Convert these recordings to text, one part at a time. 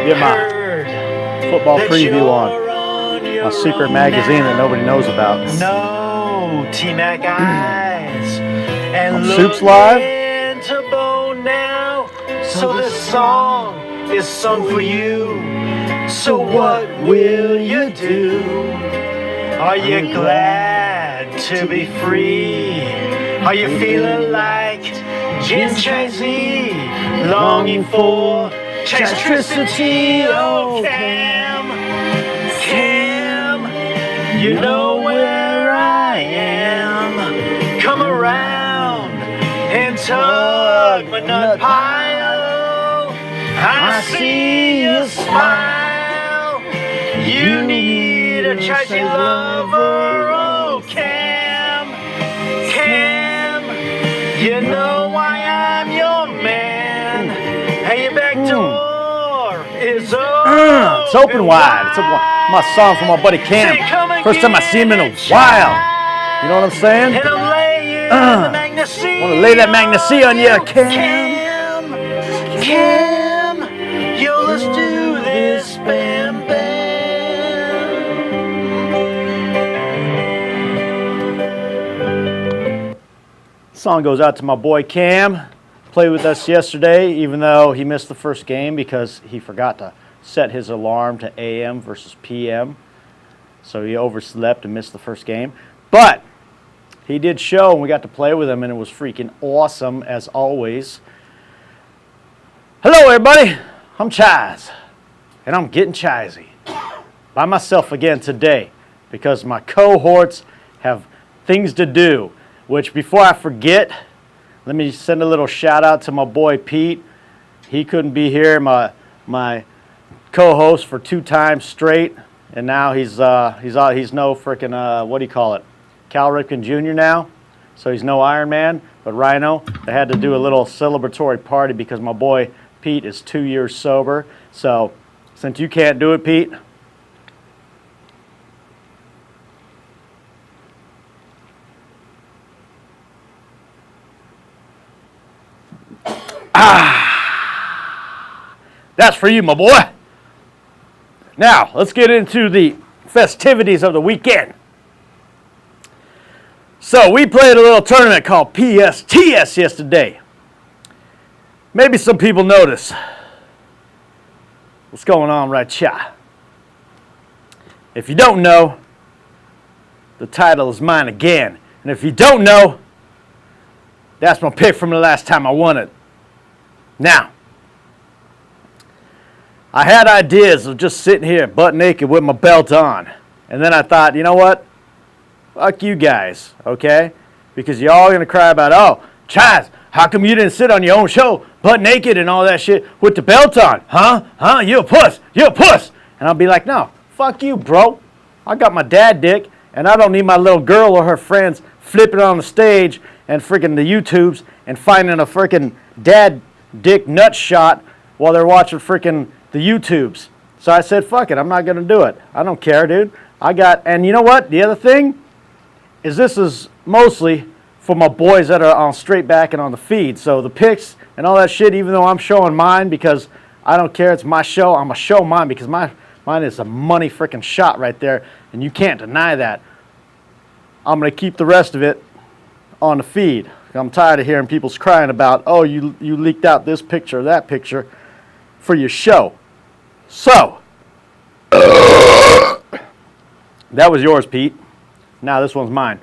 get my football preview on my secret magazine that nobody knows about. No, T-Mac eyes. And On Soups Live. Into bone now. So this song is sung for you. So what will you do? Are you glad to be free? Are you feeling like Gin Chisey, longing for chastricity? Oh, Cam, you know where I am. Come around and tug my nut pile. I see you smile. You need a Chisey lover. Oh, Cam, you know why I'm your man. Hey, your back door is open. It's open wide. It's my song from my buddy Cam. First time I see him in a while. You know what I'm saying? And I'm laying the Magnesia. Want to lay that Magnesia on you, Cam? Cam, yo, let's do this, bam, bam. Song goes out to my boy Cam. Played with us yesterday, even though he missed the first game because he forgot to set his alarm to AM versus PM. So he overslept and missed the first game. But he did show, and we got to play with him, and it was freaking awesome as always. Hello, everybody. I'm Chaz, and I'm getting Chisey by myself again today because my cohorts have things to do. Which, before I forget, let me send a little shout out to my boy Pete. He couldn't be here, my co-host for 2 times straight, and now he's no freaking what do you call it, Cal Ripken Jr. now. So he's no Iron Man, but Rhino. They had to do a little celebratory party because my boy Pete is 2 years sober. So since you can't do it, Pete. That's for you, my boy. Now, let's get into the festivities of the weekend. So, we played a little tournament called PSTS yesterday. Maybe some people notice what's going on right here. If you don't know, the title is mine again. And if you don't know, that's my pick from the last time I won it. Now, I had ideas of just sitting here butt naked with my belt on. And then I thought, you know what? Fuck you guys, okay? Because you're all going to cry about, oh, Chaz, how come you didn't sit on your own show butt naked and all that shit with the belt on? Huh? You a puss. You a puss. And I'll be like, no, fuck you, bro. I got my dad dick, and I don't need my little girl or her friends flipping on the stage and freaking the YouTubes and finding a freaking dad dick nut shot while they're watching freaking the YouTubes. So I said, fuck it, I'm not going to do it. I don't care, dude. And you know what? The other thing is this is mostly for my boys that are on straight back and on the feed. So the pics and all that shit, even though I'm showing mine because I don't care, it's my show, I'm going to show mine because mine is a money freaking shot right there, and you can't deny that. I'm going to keep the rest of it on the feed. I'm tired of hearing people's crying about, oh, you leaked out this picture or that picture for your show. So, that was yours, Pete. Now this one's mine.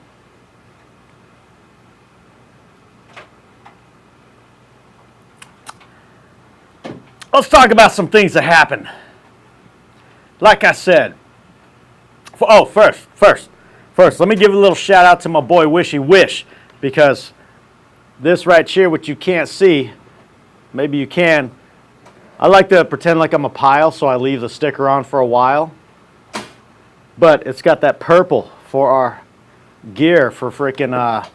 Let's talk about some things that happened. Like I said, first, let me give a little shout out to my boy Wishy Wish, because this right here, which you can't see, maybe you can, I like to pretend like I'm a pile, so I leave the sticker on for a while. But it's got that purple for our gear for freaking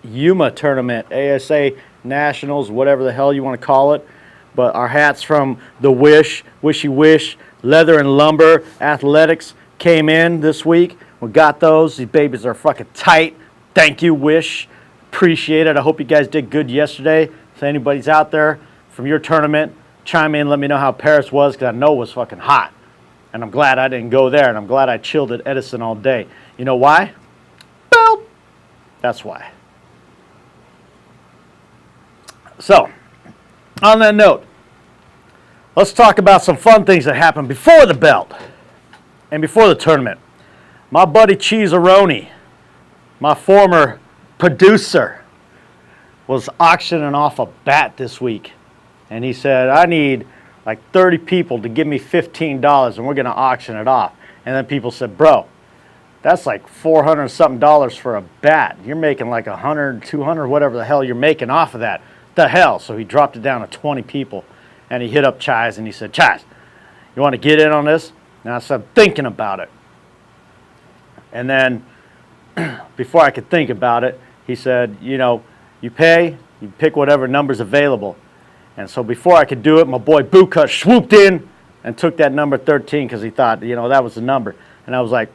Yuma tournament, ASA Nationals, whatever the hell you want to call it. But our hats from the Wishy Wish, Leather and Lumber Athletics came in this week. We got those. These babies are fucking tight. Thank you, Wish. Appreciate it. I hope you guys did good yesterday. If anybody's out there from your tournament, chime in, let me know how Paris was, because I know it was fucking hot. And I'm glad I didn't go there, and I'm glad I chilled at Edison all day. You know why? Well, that's why. So, on that note, let's talk about some fun things that happened before the belt and before the tournament. My buddy Cheezeroni, my former producer, was auctioning off a bat this week. And he said, I need like 30 people to give me $15 and we're going to auction it off. And then people said, bro, that's like $400 something for a bat. You're making like 100, 200, whatever the hell you're making off of that. The hell? So he dropped it down to 20 people. And he hit up Chise and he said, Chise, you want to get in on this? And I said, thinking about it. And then before I could think about it, he said, you know, you pay, you pick whatever number's available. And so before I could do it, my boy Bootcut swooped in and took that number 13 because he thought, you know, that was the number. And I was like,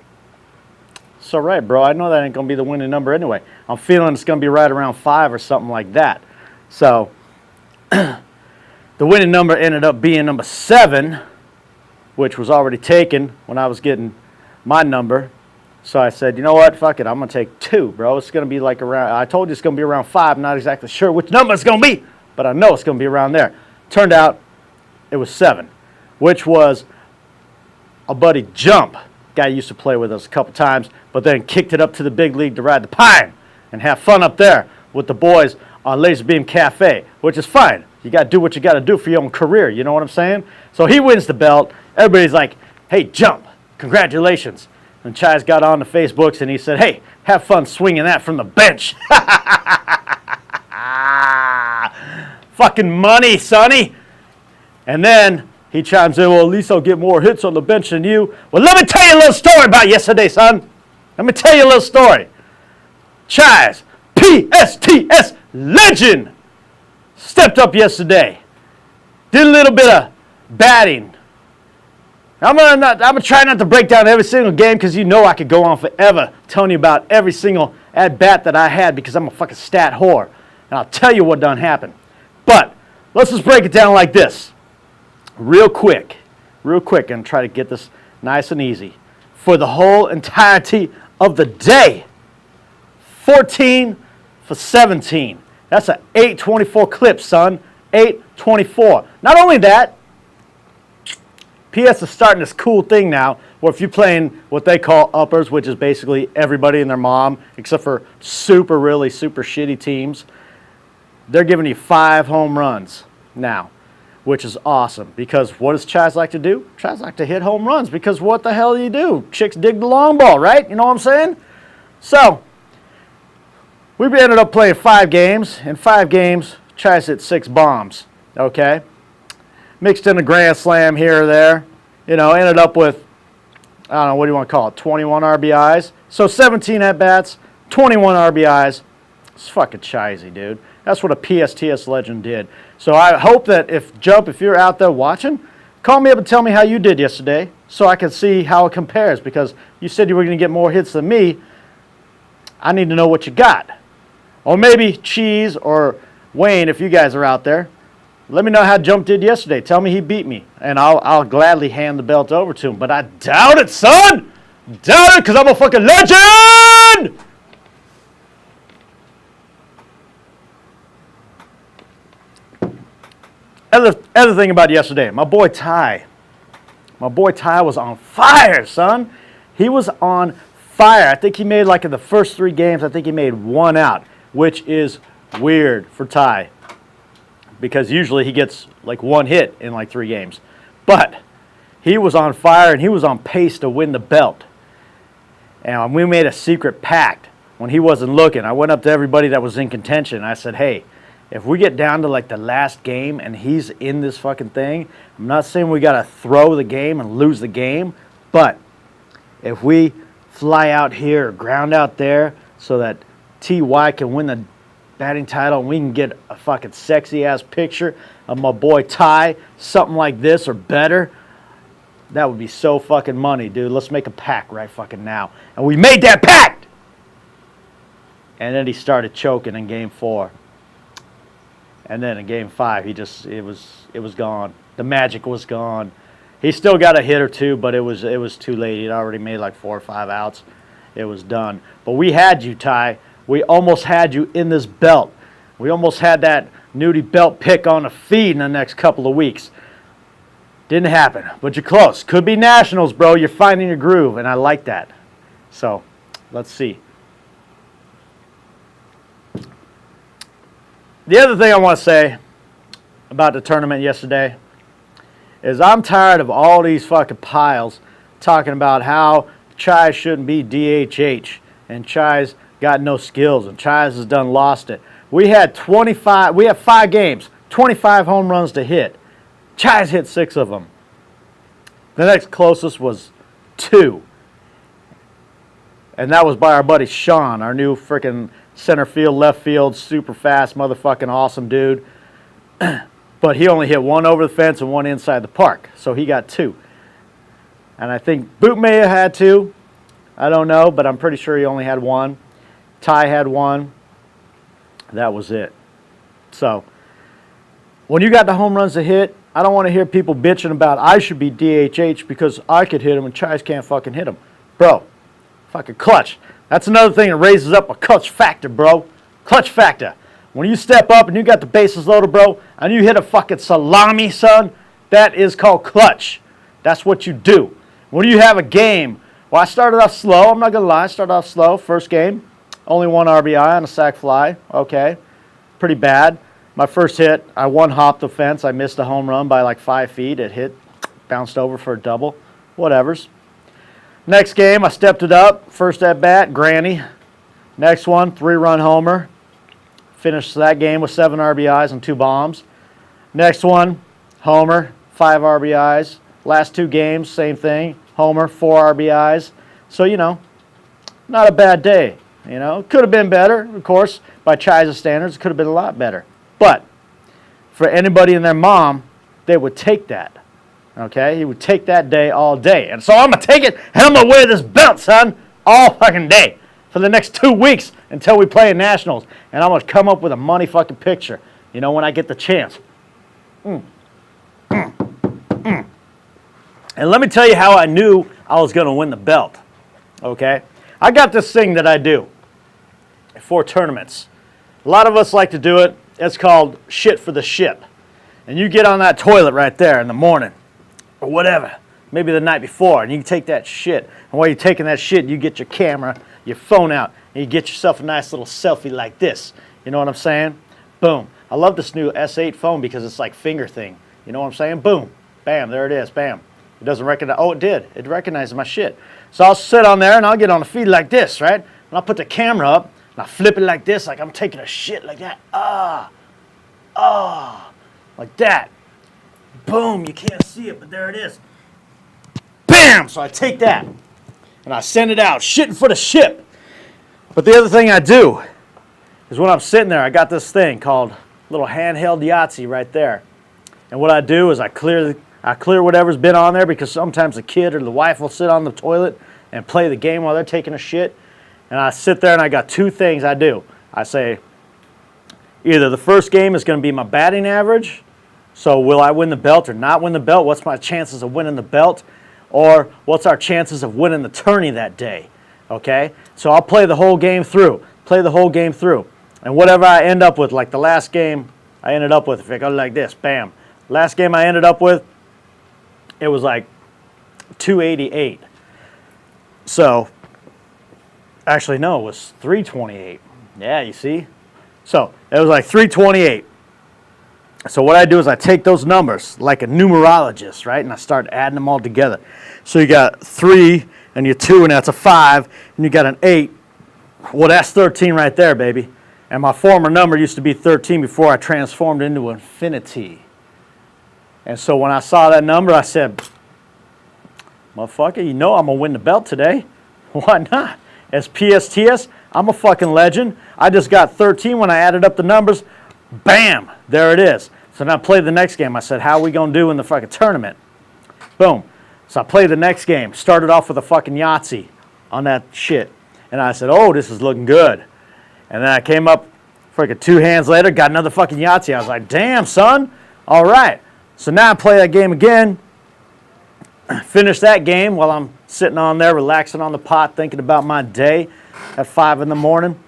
it's all right, bro. I know that ain't going to be the winning number anyway. I'm feeling it's going to be right around 5 or something like that. So the winning number ended up being number 7, which was already taken when I was getting my number. So I said, you know what? Fuck it. I'm going to take 2, bro. It's going to be like around, I told you it's going to be around 5. I'm not exactly sure which number it's going to be, but I know it's going to be around there. Turned out it was 7, which was a buddy Jump. Guy used to play with us a couple times, but then kicked it up to the big league to ride the pine and have fun up there with the boys on Laser Beam Cafe, which is fine. You got to do what you got to do for your own career. You know what I'm saying? So he wins the belt. Everybody's like, hey, Jump, congratulations. And Chise got on the Facebooks and he said, hey, have fun swinging that from the bench. Fucking money, sonny. And then he chimes in, well, at least I'll get more hits on the bench than you. Well, let me tell you a little story about yesterday, son. Let me tell you a little story. Chise, PSTS legend, stepped up yesterday. Did a little bit of batting. I'm gonna try not to break down every single game because you know I could go on forever telling you about every single at-bat that I had because I'm a fucking stat whore. And I'll tell you what done happened. But let's just break it down like this. Real quick, and try to get this nice and easy. For the whole entirety of the day, 14 for 17. That's an 824 clip, son. 824. Not only that, PS is starting this cool thing now where if you're playing what they call uppers, which is basically everybody and their mom, except for really super shitty teams, they're giving you 5 home runs now, which is awesome. Because what does Chaz like to do? Chaz like to hit home runs because what the hell do you do? Chicks dig the long ball, right? You know what I'm saying? So, we ended up playing 5 games. In 5 games, Chaz hit 6 bombs, okay? Mixed in a grand slam here or there. You know, ended up with, I don't know, what do you want to call it, 21 RBIs. So 17 at-bats, 21 RBIs. It's fucking Chisey, dude. That's what a PSTS legend did. So I hope that if you're out there watching, call me up and tell me how you did yesterday so I can see how it compares because you said you were going to get more hits than me. I need to know what you got. Or maybe Cheese or Wayne, if you guys are out there, let me know how Jump did yesterday. Tell me he beat me, and I'll gladly hand the belt over to him. But I doubt it, son. Doubt it, because I'm a fucking legend. Other thing about yesterday, my boy Ty was on fire, son. He was on fire. I think he made, like, in the first 3 games, I think he made 1 out, which is weird for Ty. Because usually he gets like 1 hit in like 3 games. But he was on fire and he was on pace to win the belt. And we made a secret pact when he wasn't looking. I went up to everybody that was in contention and I said, hey, if we get down to like the last game and he's in this fucking thing, I'm not saying we got to throw the game and lose the game, but if we fly out here or ground out there so that TY can win the batting title and we can get a fucking sexy ass picture of my boy Ty, something like this or better, that would be so fucking money, dude. Let's make a pact right fucking now. And we made that pact! And then he started choking in game 4. And then in game 5, it was gone. The magic was gone. He still got a hit or two, but it was too late. He'd already made like 4 or 5 outs. It was done. But we had you, Ty. We almost had you in this belt. We almost had that Nudie belt pick on the feed in the next couple of weeks. Didn't happen, but you're close. Could be nationals, bro. You're finding your groove, and I like that. So, let's see. The other thing I want to say about the tournament yesterday is I'm tired of all these fucking piles talking about how Chai shouldn't be DHH and Chai's got no skills and Chai's has done lost it. We had 5 games, 25 home runs to hit. Chai's hit 6 of them. The next closest was 2. And that was by our buddy Sean, our new freaking center field, left field, super fast, motherfucking awesome dude. But he only hit 1 over the fence and 1 inside the park. So he got 2. And I think Boot may have had 2. I don't know, but I'm pretty sure he only had 1. Ty had 1. That was it. So, when you got the home runs to hit, I don't want to hear people bitching about I should be DHH because I could hit him and Chais can't fucking hit him. Bro, fucking clutch. That's another thing that raises up a clutch factor, bro. Clutch factor. When you step up and you got the bases loaded, bro, and you hit a fucking salami, son, that is called clutch. That's what you do. When you have a game, well, I started off slow. I'm not going to lie. I started off slow. First game, only 1 RBI on a sac fly. Okay, pretty bad. My first hit, I one-hopped the fence. I missed a home run by like 5 feet. It hit, bounced over for a double. Whatevers. Next game, I stepped it up. First at bat, granny. Next one, 3-run homer. Finished that game with 7 RBIs and 2 bombs. Next one, homer, 5 RBIs. Last 2 games, same thing. Homer, 4 RBIs. So, you know, not a bad day. You know, could have been better, of course. By Chai's standards, it could have been a lot better. But for anybody and their mom, they would take that. Okay? He would take that day all day. And so I'm going to take it and I'm going to wear this belt, son, all fucking day for the next 2 weeks until we play in nationals. And I'm going to come up with a money fucking picture, you know, when I get the chance. And let me tell you how I knew I was going to win the belt. Okay? I got this thing that I do for tournaments. A lot of us like to do it. It's called shit for the ship. And you get on that toilet right there in the morning or whatever, maybe the night before, and you take that shit. And while you're taking that shit, you get your camera, your phone out, and you get yourself a nice little selfie like this. You know what I'm saying? Boom. I love this new S8 phone because it's like finger thing. You know what I'm saying? Boom. Bam. There it is. Bam. It doesn't recognize. Oh, it did. It recognizes my shit. So I'll sit on there and I'll get on the feed like this, right? And I'll put the camera up and I'll flip it like this, like I'm taking a shit like that. Like that. Boom. You can't see it, but there it is. Bam. So I take that and I send it out, shitting for the ship. But the other thing I do is when I'm sitting there, I got this thing called little handheld Yahtzee right there. And what I do is I clear whatever's been on there because sometimes the kid or the wife will sit on the toilet and play the game while they're taking a shit. And I sit there and I got 2 things I do. I say, either the first game is going to be my batting average, so will I win the belt or not win the belt? What's my chances of winning the belt? Or what's our chances of winning the tourney that day? Okay? So I'll play the whole game through. And whatever I end up with, like the last game I ended up with, if I go like this, bam. Last game I ended up with, it was like 288. So, actually, no, it was 328. Yeah, you see? So, it was like 328. So, what I do is I take those numbers like a numerologist, right? And I start adding them all together. So, you got 3 and your 2, and that's a 5, and you got an 8. Well, that's 13 right there, baby. And my former number used to be 13 before I transformed into infinity. And so when I saw that number, I said, motherfucker, you know I'm going to win the belt today. Why not? As PSTS, I'm a fucking legend. I just got 13 when I added up the numbers. Bam! There it is. So now I played the next game. I said, how are we going to do in the fucking tournament? Boom. So I played the next game. Started off with a fucking Yahtzee on that shit. And I said, oh, this is looking good. And then I came up freaking 2 hands later, got another fucking Yahtzee. I was like, damn, son. All right. So now I play that game again. Finish that game while I'm sitting on there, relaxing on the pot, thinking about my day at 5 in the morning.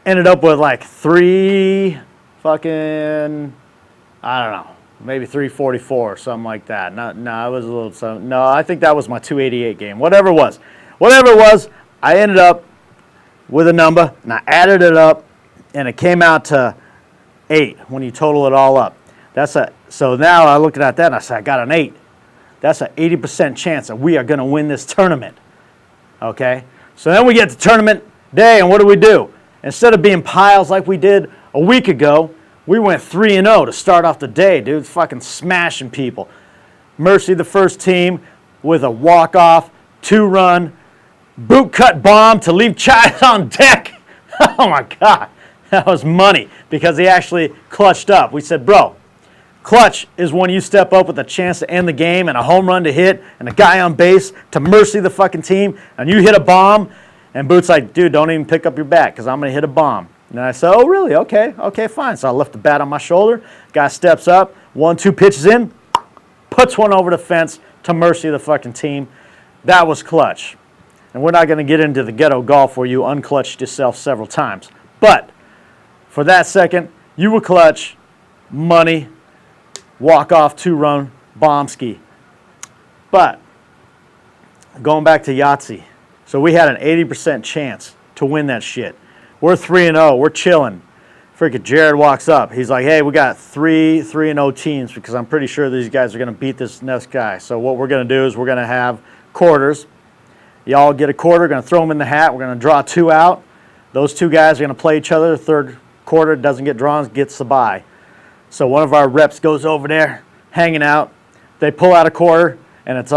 Ended up with like 3 fucking, I don't know, maybe 344 or something like that. No, it was a little, no, I think that was my 288 game. Whatever it was, I ended up with a number, and I added it up, and it came out to 8 when you total it all up. So now I looked at that and I said, I got an 8. That's an 80% chance that we are going to win this tournament. Okay? So then we get to tournament day, and what do? Instead of being piles like we did a week ago, we went 3-0 to start off the day, dude. Fucking smashing people. Mercy, the first team, with a walk-off, 2-run, boot-cut bomb to leave Chise on deck. Oh, my God. That was money because he actually clutched up. We said, bro, clutch is when you step up with a chance to end the game and a home run to hit and a guy on base to mercy the fucking team, and you hit a bomb, and Boot's like, dude, don't even pick up your bat because I'm going to hit a bomb. And I said, oh, really? Okay, fine. So I lift the bat on my shoulder. Guy steps up, 1-2 pitches in, puts one over the fence to mercy the fucking team. That was clutch. And we're not going to get into the ghetto golf where you unclutched yourself several times. But for that second, you were clutch, money, walk-off, 2-run, bomb ski. But going back to Yahtzee, so we had an 80% chance to win that shit. We're 3-0. We're chilling. Freaking Jared walks up. He's like, hey, we got 3-0 teams because I'm pretty sure these guys are going to beat this next guy. So what we're going to do is we're going to have quarters. Y'all get a quarter. Going to throw them in the hat. We're going to draw 2 out. Those 2 guys are going to play each other. The third quarter doesn't get drawn, gets the bye. So one of our reps goes over there, hanging out. They pull out a quarter, and it's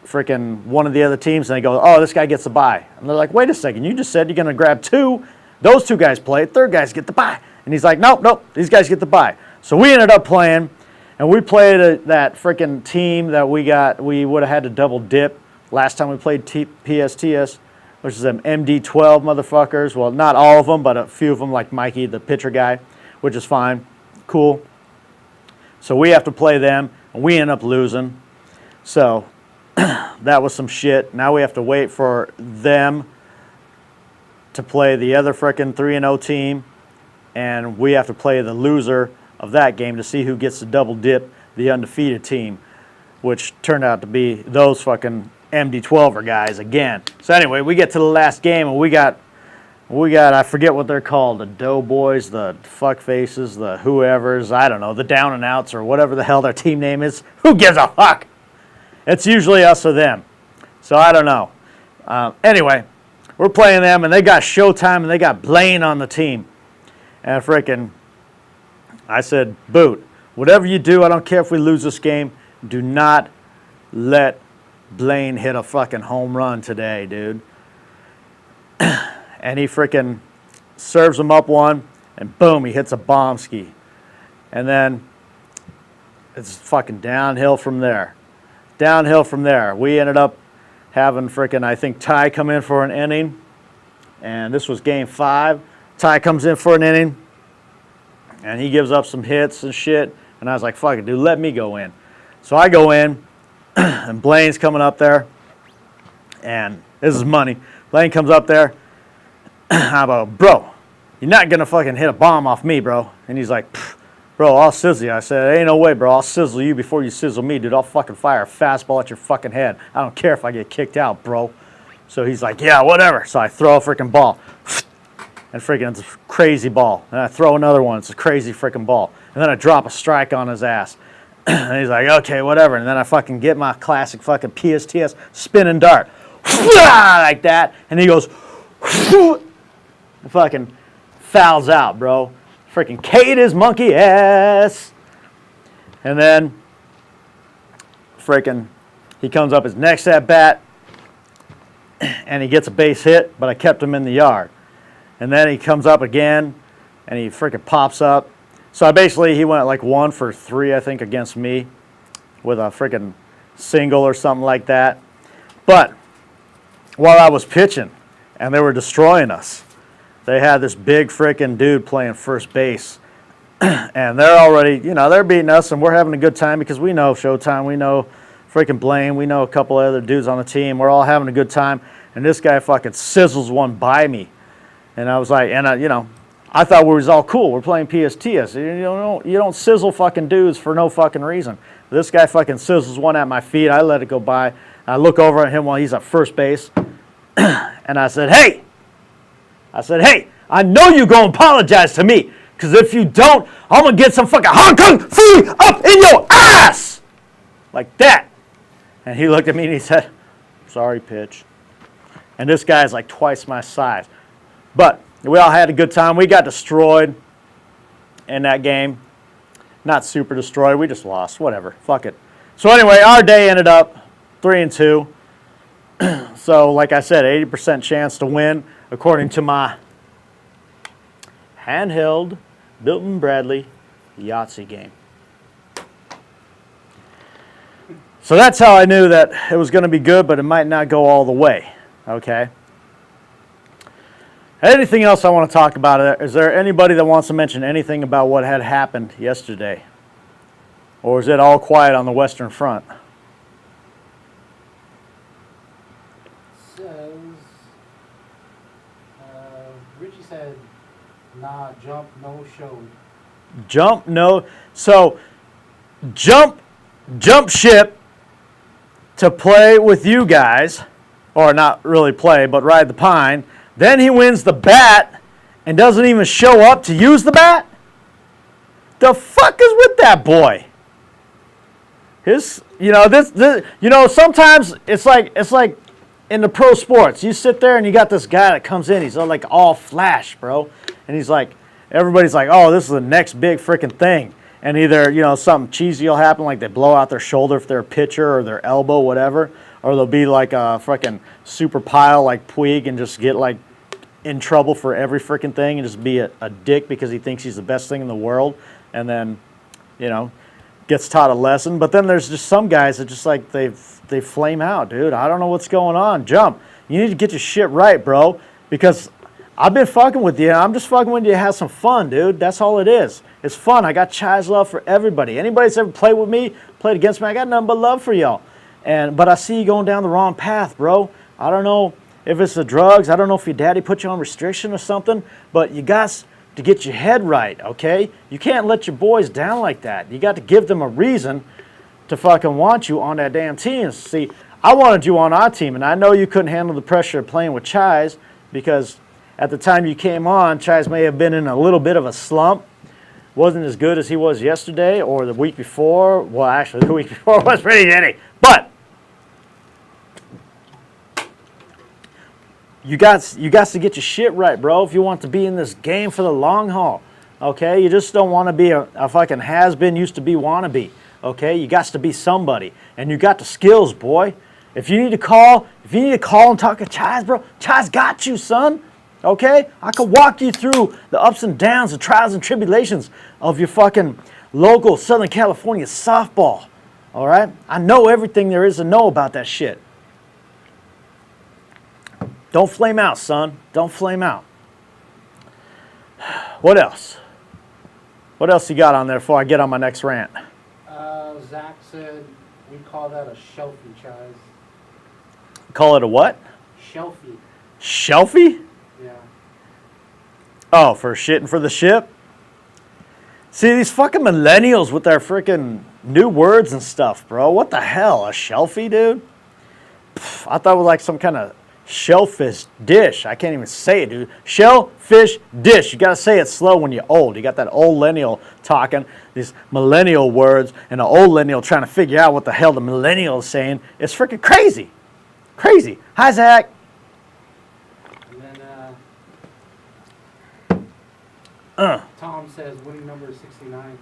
freaking one of the other teams, and they go, oh, this guy gets the bye. And they're like, wait a second, you just said you're going to grab 2. Those 2 guys play, third guys get the bye. And he's like, nope, these guys get the bye. So we ended up playing, and we played that freaking team that we would have had to double dip last time we played PSTS, which is them MD12 motherfuckers. Well, not all of them, but a few of them, like Mikey, the pitcher guy, which is fine. Cool. So we have to play them, and we end up losing. So that was some shit. Now we have to wait for them to play the other frickin' 3-0 team, and we have to play the loser of that game to see who gets to double dip the undefeated team, which turned out to be those fucking MD12er guys again. So anyway, we get to the last game, and we got I forget what they're called, the doughboys, the fuck faces, the whoever's, I don't know, the down and outs or whatever the hell their team name is. Who gives a fuck? It's usually us or them. So I don't know. Anyway, we're playing them, and they got Showtime, and they got Blaine on the team. And freaking, I said, Boot, whatever you do, I don't care if we lose this game, do not let Blaine hit a fucking home run today, dude. And he freaking serves him up one, and boom, he hits a bomb ski. And then it's fucking downhill from there. We ended up having freaking, I think, Ty come in for an inning. And this was game 5. Ty comes in for an inning, and he gives up some hits and shit. And I was like, fuck it, dude, let me go in. So I go in, and Blaine's coming up there. And this is money. Blaine comes up there. I'm like, bro, you're not going to fucking hit a bomb off me, bro. And he's like, bro, I'll sizzle you. I said, ain't no way, bro. I'll sizzle you before you sizzle me, dude. I'll fucking fire a fastball at your fucking head. I don't care if I get kicked out, bro. So he's like, yeah, whatever. So I throw a freaking ball. And freaking, it's a crazy ball. And I throw another one. It's a crazy freaking ball. And then I drop a strike on his ass. And he's like, okay, whatever. And then I fucking get my classic fucking PSTS spinning dart. Like that. And he goes, fucking fouls out, bro. Freaking K'd his monkey ass. And then freaking he comes up his next at bat and he gets a base hit, but I kept him in the yard. And then he comes up again and he freaking pops up. So he went like 1 for 3, I think, against me with a freaking single or something like that. But while I was pitching and they were destroying us, they had this big freaking dude playing first base. And they're already, they're beating us, and we're having a good time because we know Showtime, we know freaking Blaine, we know a couple of other dudes on the team. We're all having a good time, and this guy fucking sizzles one by me. And I was like, I thought we was all cool. We're playing PSTS. You don't sizzle fucking dudes for no fucking reason. This guy fucking sizzles one at my feet. I let it go by. I look over at him while he's at first base, and I said, hey, I know you're going to apologize to me, because if you don't, I'm going to get some fucking Hong Kong food up in your ass! Like that. And he looked at me and he said, sorry, pitch. And this guy's like twice my size. But we all had a good time. We got destroyed in that game. Not super destroyed. We just lost. Whatever. Fuck it. So anyway, our day ended up 3-2. So like I said, 80% chance to win according to my handheld Milton Bradley Yahtzee game. So that's how I knew that it was going to be good, but it might not go all the way. Okay. Anything else I want to talk about? Is there anybody that wants to mention anything about what had happened yesterday? Or is it all quiet on the Western Front? Says, Richie said, nah, jump, no show. Jump, no. So, jump ship to play with you guys, or not really play, but ride the pine. Then he wins the bat and doesn't even show up to use the bat? The fuck is with that boy? Sometimes it's like in the pro sports. You sit there and you got this guy that comes in, he's all flash, bro. And he's like, everybody's like, oh, this is the next big freaking thing. And either, something cheesy will happen, like they blow out their shoulder if they're a pitcher or their elbow, whatever. Or they'll be like a freaking super pile like Puig and just get like in trouble for every freaking thing and just be a dick because he thinks he's the best thing in the world. And then, gets taught a lesson. But then there's just some guys that just like they flame out, dude. I don't know what's going on. Jump. You need to get your shit right, bro. Because I've been fucking with you. I'm just fucking with you to have some fun, dude. That's all it is. It's fun. I got Chai's love for everybody. Anybody that's ever played with me, played against me, I got nothing but love for y'all. But I see you going down the wrong path, bro. I don't know if it's the drugs. I don't know if your daddy put you on restriction or something. But you got to get your head right, okay? You can't let your boys down like that. You got to give them a reason to fucking want you on that damn team. See, I wanted you on our team, and I know you couldn't handle the pressure of playing with Chais because at the time you came on, Chais may have been in a little bit of a slump. Wasn't as good as he was yesterday or the week before. Well, actually, the week before was pretty shitty. But you got to get your shit right, bro, if you want to be in this game for the long haul. Okay? You just don't want to be a fucking has-been, used to be wannabe. Okay? You got to be somebody. And you got the skills, boy. If you need to call and talk to Chaz, bro, Chaz got you, son. Okay? I could walk you through the ups and downs, the trials and tribulations of your fucking local Southern California softball. All right? I know everything there is to know about that shit. Don't flame out, son. Don't flame out. What else? What else you got on there before I get on my next rant? Zach said we call that a shelfie, Chaz. Call it a what? Shelfie. Shelfie? Yeah. Oh, for shitting for the ship? See, these fucking millennials with their freaking new words and stuff, bro. What the hell? A shelfie, dude? I thought it was like some kind of shellfish dish. I can't even say it, dude. Shellfish dish. You gotta say it slow when you're old. You got that old millennial talking, these millennial words, and the old millennial trying to figure out what the hell the millennial is saying. It's freaking crazy. Crazy. Hi, Zach. And then Tom says winning number is 69.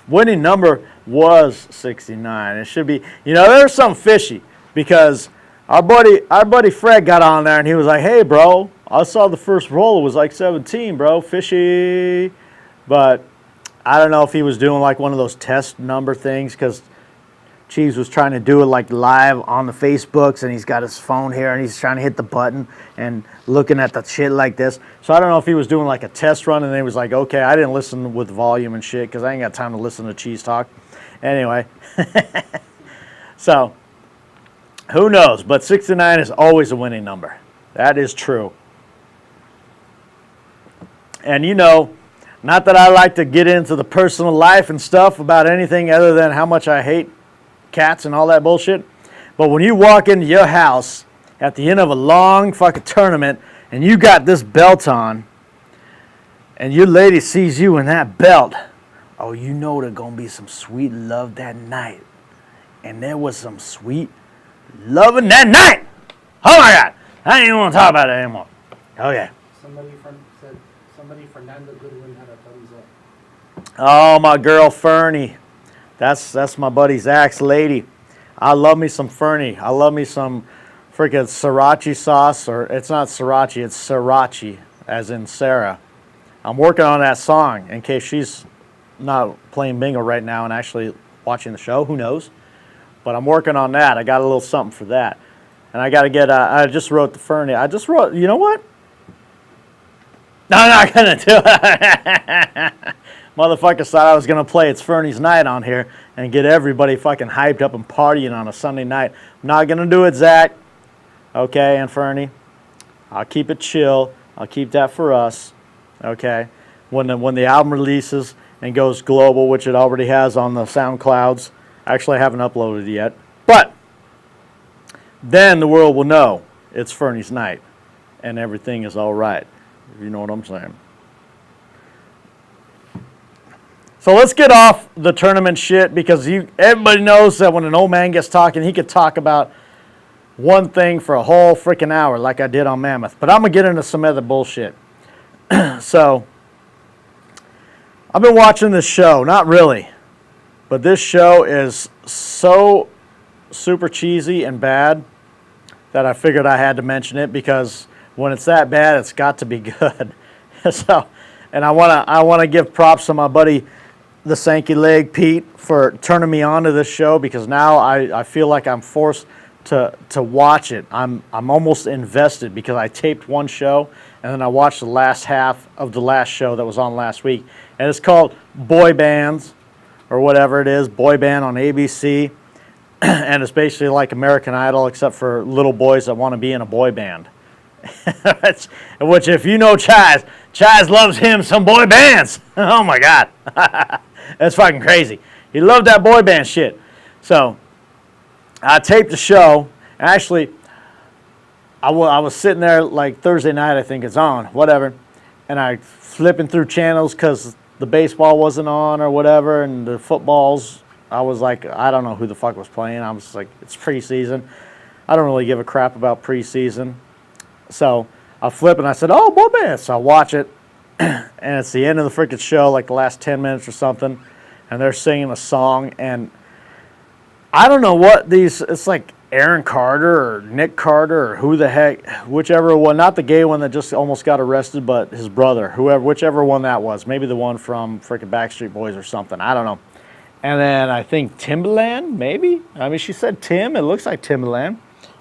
Winning number was 69. It should be, there's something fishy because our buddy Fred got on there and he was like, hey, bro, I saw the first roll. It was like 17, bro. Fishy. But I don't know if he was doing like one of those test number things because Cheese was trying to do it like live on the Facebooks, and he's got his phone here, and he's trying to hit the button and looking at the shit like this. So I don't know if he was doing like a test run, and then he was like, okay, I didn't listen with volume and shit because I ain't got time to listen to Cheese talk. Anyway, so who knows? But 69 is always a winning number. That is true. And you know, not that I like to get into the personal life and stuff about anything other than how much I hate cats and all that bullshit. But when you walk into your house at the end of a long fucking tournament and you got this belt on and your lady sees you in that belt, oh, you know there's going to be some sweet love that night. And there was some sweet loving that night. Oh my God. I ain't even want to talk about it anymore. Oh yeah. Somebody Fernando Goodwin had a thumbs up. Oh, my girl Fernie. That's my buddy Zach's lady. I love me some Fernie. I love me some freaking sriracha sauce, or it's not sriracha, it's sriracha, as in Sarah. I'm working on that song in case she's not playing bingo right now and actually watching the show. Who knows? But I'm working on that. I got a little something for that. And I got to get, I just wrote the Fernie. I just wrote, you know what? No, I'm not going to do it. Motherfuckers thought I was going to play It's Fernie's Night on here and get everybody fucking hyped up and partying on a Sunday night. I'm not going to do it, Zach. Okay, and Fernie. I'll keep it chill. I'll keep that for us. Okay? When the album releases and goes global, which it already has on the SoundClouds. Actually, I haven't uploaded it yet. But then the world will know it's Fernie's Night and everything is all right. If you know what I'm saying. So let's get off the tournament shit because everybody knows that when an old man gets talking, he could talk about one thing for a whole freaking hour like I did on Mammoth. But I'm going to get into some other bullshit. So, I've been watching this show. Not really. But this show is so super cheesy and bad that I figured I had to mention it because when it's that bad, it's got to be good. So, and I want to give props to my buddy, the Sankey Leg Pete, for turning me on to this show because now I feel like I'm forced to watch it. I'm almost invested because I taped one show and then I watched the last half of the last show that was on last week. And it's called Boy Bands or whatever it is, Boy Band on ABC. And it's basically like American Idol except for little boys that want to be in a boy band. Which if you know Chaz loves him some boy bands. Oh my God. That's fucking crazy. He loved that boy band shit. So I taped the show. Actually, I was sitting there like Thursday night, I think it's on, whatever. And I flipping through channels because the baseball wasn't on or whatever. And the footballs, I was like, I don't know who the fuck was playing. I was like, it's preseason. I don't really give a crap about preseason. So I flip and I said, oh, boy band. So I watch it. And it's the end of the freaking show, like the last 10 minutes or something. And they're singing a song. And I don't know what it's like Aaron Carter or Nick Carter or who the heck, whichever one, not the gay one that just almost got arrested, but his brother, whichever one that was. Maybe the one from freaking Backstreet Boys or something. I don't know. And then I think Timbaland, maybe? I mean, she said Tim. It looks like Timbaland.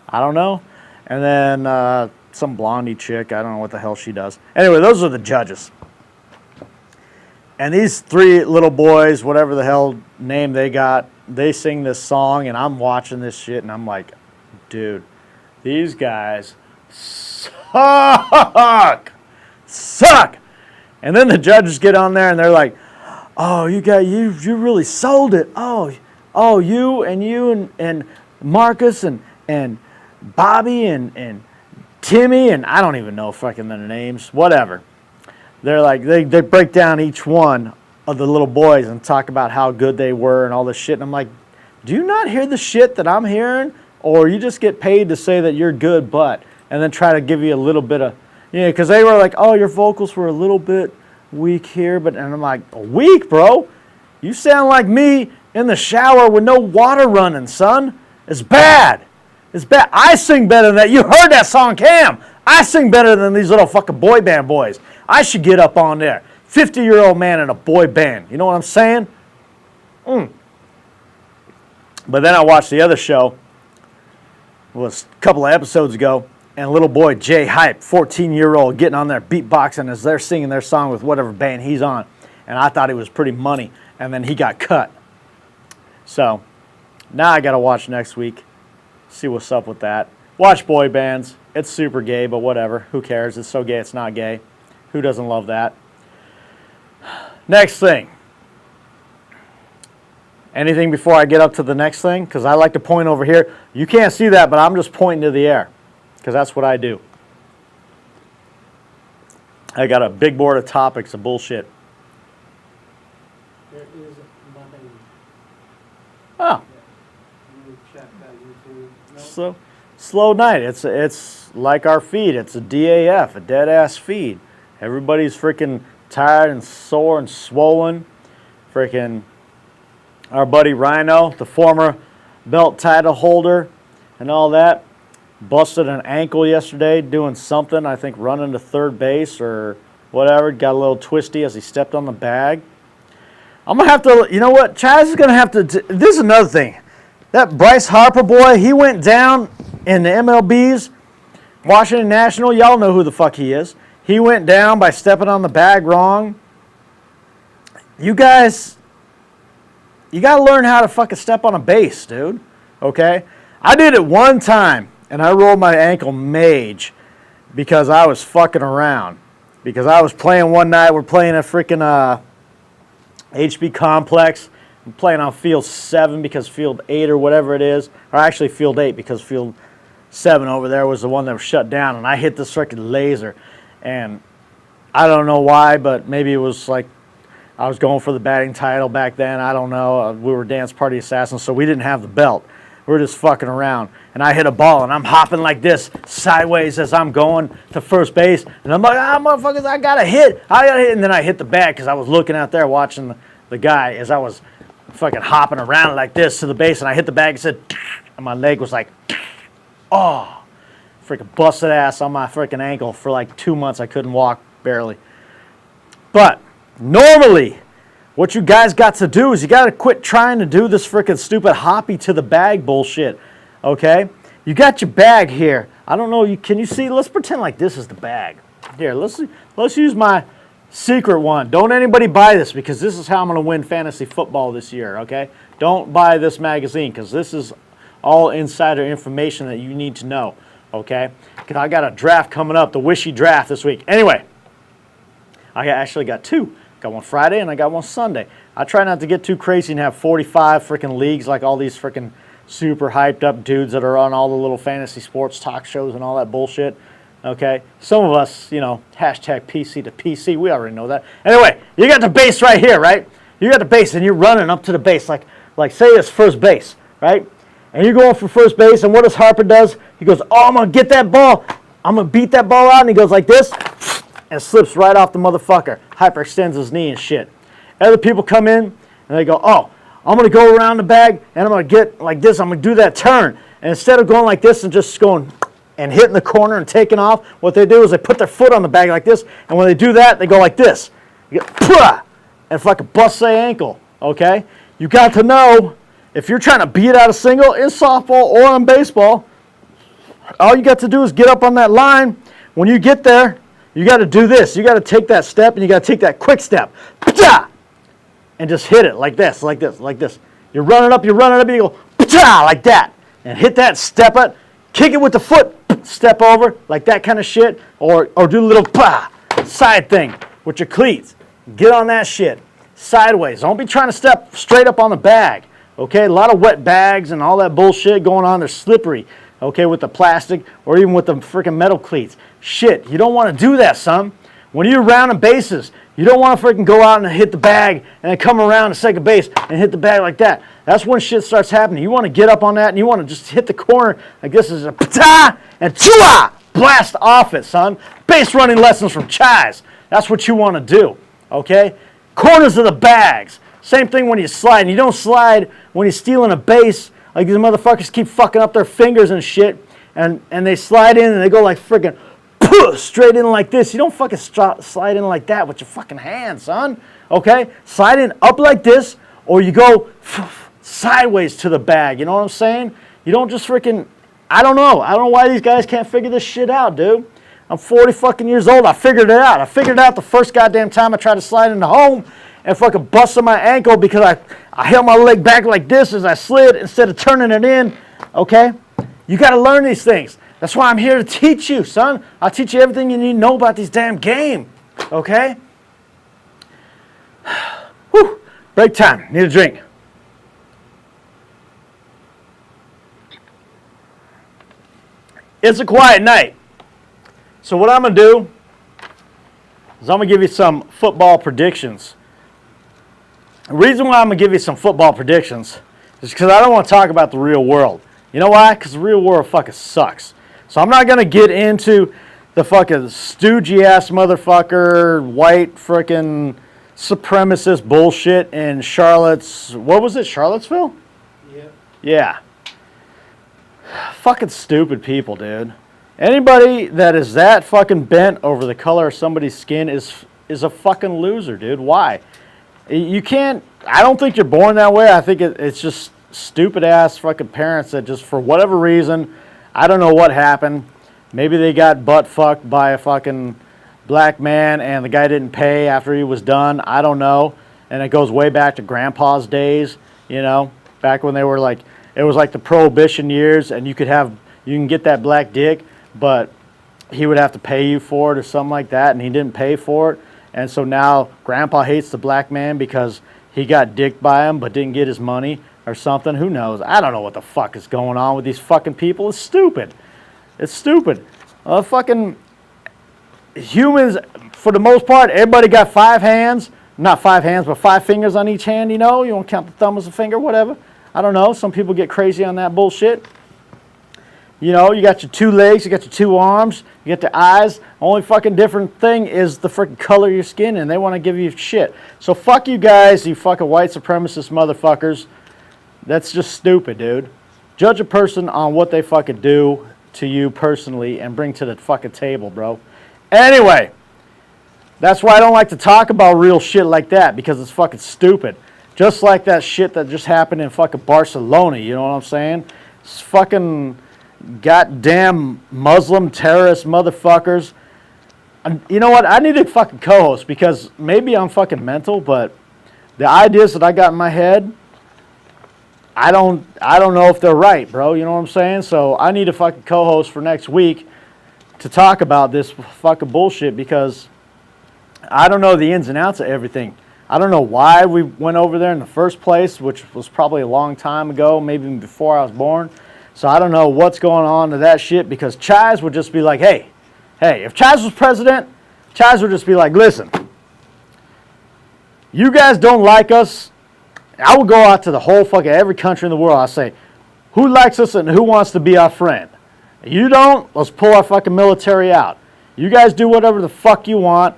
I don't know. And then some blondie chick. I don't know what the hell she does. Anyway, those are the judges. And these three little boys, whatever the hell name they got, they sing this song, and I'm watching this shit, and I'm like, dude, these guys suck. And then the judges get on there, and they're like, oh, you really sold it. Oh, you and Marcus and Bobby and Timmy, and I don't even know fucking their names, whatever. They're like, they break down each one of the little boys and talk about how good they were and all this shit. And I'm like, do you not hear the shit that I'm hearing? Or you just get paid to say that you're good, but, and then try to give you a little bit of, because they were like, oh, your vocals were a little bit weak here. And I'm like, weak, bro? You sound like me in the shower with no water running, son. It's bad. It's bad. I sing better than that. You heard that song, Cam. I sing better than these little fucking boy band boys. I should get up on there. 50-year-old man in a boy band. You know what I'm saying? But then I watched the other show, it was a couple of episodes ago, and little boy Jay Hype, 14-year-old, getting on there beatboxing as they're singing their song with whatever band he's on. And I thought it was pretty money, and then he got cut. So now I got to watch next week, see what's up with that. Watch boy bands. It's super gay, but whatever. Who cares? It's so gay it's not gay. Who doesn't love that? Next thing. Anything before I get up to the next thing? Because I like to point over here. You can't see that, but I'm just pointing to the air. Because that's what I do. I got a big board of topics of bullshit. There is nothing. Oh. You check that YouTube. No. So, slow night. It's like our feed. It's a DAF, a dead ass feed. Everybody's freaking tired and sore and swollen. Freaking our buddy Rhino, the former belt title holder and all that, busted an ankle yesterday doing something, I think running to third base or whatever. Got a little twisty as he stepped on the bag. I'm going to have to, you know what, Chaz is going to have to, this is another thing. That Bryce Harper boy, he went down in the MLB's, Washington National, y'all know who the fuck he is. He went down by stepping on the bag wrong. You guys, you got to learn how to fucking step on a base, dude. Okay? I did it one time, and I rolled my ankle mage because I was fucking around. Because I was playing one night, we're playing a freaking HB Complex. I'm playing on field 7 because field 8 or whatever it is, or actually field 8 because field 7 over there was the one that was shut down, and I hit this freaking laser. And I don't know why, but maybe it was like I was going for the batting title back then. I don't know. We were dance party assassins, so we didn't have the belt. We were just fucking around. And I hit a ball, and I'm hopping like this sideways as I'm going to first base. And I'm like, motherfuckers, I got to hit. And then I hit the bag because I was looking out there watching the guy as I was fucking hopping around like this to the base. And I hit the bag and said, and my leg was like, oh. Freaking busted ass on my freaking ankle for like 2 months. I couldn't walk, barely. But normally, what you guys got to do is you got to quit trying to do this freaking stupid hoppy to the bag bullshit, okay? You got your bag here. I don't know, can you see? Let's pretend like this is the bag. Here, let's use my secret one. Don't anybody buy this because this is how I'm going to win fantasy football this year, okay? Don't buy this magazine because this is all insider information that you need to know, okay? Because I got a draft coming up, the Wishy draft this week. Anyway, I actually got 2. Got one Friday and I got one Sunday. I try not to get too crazy and have 45 freaking leagues like all these freaking super hyped up dudes that are on all the little fantasy sports talk shows and all that bullshit. Okay? Some of us, you know, hashtag PC to PC, we already know that. Anyway, you got the base right here, right? You got the base and you're running up to the base like say it's first base, right? And you're going for first base and what does Harper does? He goes, oh, I'm going to get that ball. I'm going to beat that ball out. And he goes like this. And slips right off the motherfucker. Hyperextends his knee and shit. Other people come in and they go, oh, I'm going to go around the bag and I'm going to get like this. I'm going to do that turn. And instead of going like this and just going and hitting the corner and taking off, what they do is they put their foot on the bag like this. And when they do that, they go like this. You get, pwah, and fucking bust their ankle. Okay? You got to know if you're trying to beat out a single in softball or in baseball, all you got to do is get up on that line. When you get there, you got to do this. You got to take that step, and you got to take that quick step. And just hit it like this, like this, like this. You're running up, and you go like that. And hit that, step it, kick it with the foot, step over, like that kind of shit. Or do a little side thing with your cleats. Get on that shit. Sideways. Don't be trying to step straight up on the bag. Okay? A lot of wet bags and all that bullshit going on. They're slippery. Okay, with the plastic or even with the freaking metal cleats. Shit, you don't want to do that, son. When you're rounding bases, you don't want to freaking go out and hit the bag and then come around to second base and hit the bag like that. That's when shit starts happening. You want to get up on that and you want to just hit the corner like this is a pata and chua, blast off it, son. Base running lessons from Chaz. That's what you want to do, okay? Corners of the bags. Same thing when you slide. And you don't slide when you're stealing a base. Like these motherfuckers keep fucking up their fingers and shit, and they slide in and they go like freaking straight in like this. You don't fucking slide in like that with your fucking hands, son. Okay? Slide in up like this, or you go sideways to the bag. You know what I'm saying? You don't just freaking, I don't know why these guys can't figure this shit out, dude. I'm 40 fucking years old. I figured it out. I figured it out the first goddamn time I tried to slide into home and fucking busted my ankle because I held my leg back like this as I slid instead of turning it in, okay? You got to learn these things. That's why I'm here to teach you, son. I'll teach you everything you need to know about this damn game, okay? Whew. Break time. Need a drink. It's a quiet night. So what I'm going to do is I'm going to give you some football predictions. The reason why I'm going to give you some football predictions is because I don't want to talk about the real world. You know why? Because the real world fucking sucks. So I'm not going to get into the fucking stoogey-ass motherfucker, white frickin' supremacist bullshit in what was it, Charlottesville? Yeah. Yeah. Fucking stupid people, dude. Anybody that is that fucking bent over the color of somebody's skin is a fucking loser, dude. Why? You can't, I don't think you're born that way. I think it's just stupid ass fucking parents that just for whatever reason, I don't know what happened. Maybe they got butt fucked by a fucking black man and the guy didn't pay after he was done. I don't know. And it goes way back to grandpa's days, you know, back when they were like, it was like the prohibition years and you can get that black dick, but he would have to pay you for it or something like that, and he didn't pay for it. And so now grandpa hates the black man because he got dicked by him but didn't get his money or something. Who knows? I don't know what the fuck is going on with these fucking people. It's stupid. It's stupid. Fucking humans, for the most part, everybody got 5 hands. Not 5 hands, but 5 fingers on each hand, you know? You don't count the thumb as a finger, whatever. I don't know. Some people get crazy on that bullshit. You know, you got your 2 legs, you got your 2 arms, you got the eyes. Only fucking different thing is the freaking color of your skin, and they want to give you shit. So fuck you guys, you fucking white supremacist motherfuckers. That's just stupid, dude. Judge a person on what they fucking do to you personally and bring to the fucking table, bro. Anyway, that's why I don't like to talk about real shit like that, because it's fucking stupid. Just like that shit that just happened in fucking Barcelona, you know what I'm saying? It's fucking goddamn Muslim terrorist motherfuckers. And you know what? I need a fucking co-host because maybe I'm fucking mental, but the ideas that I got in my head, I don't know if they're right, bro. You know what I'm saying? So I need a fucking co-host for next week to talk about this fucking bullshit because I don't know the ins and outs of everything. I don't know why we went over there in the first place, which was probably a long time ago, maybe even before I was born. So I don't know what's going on to that shit because Chaz would just be like, hey, if Chaz was president, Chaz would just be like, listen, you guys don't like us. I would go out to the whole fucking every country in the world. I say, who likes us and who wants to be our friend? You don't? Let's pull our fucking military out. You guys do whatever the fuck you want.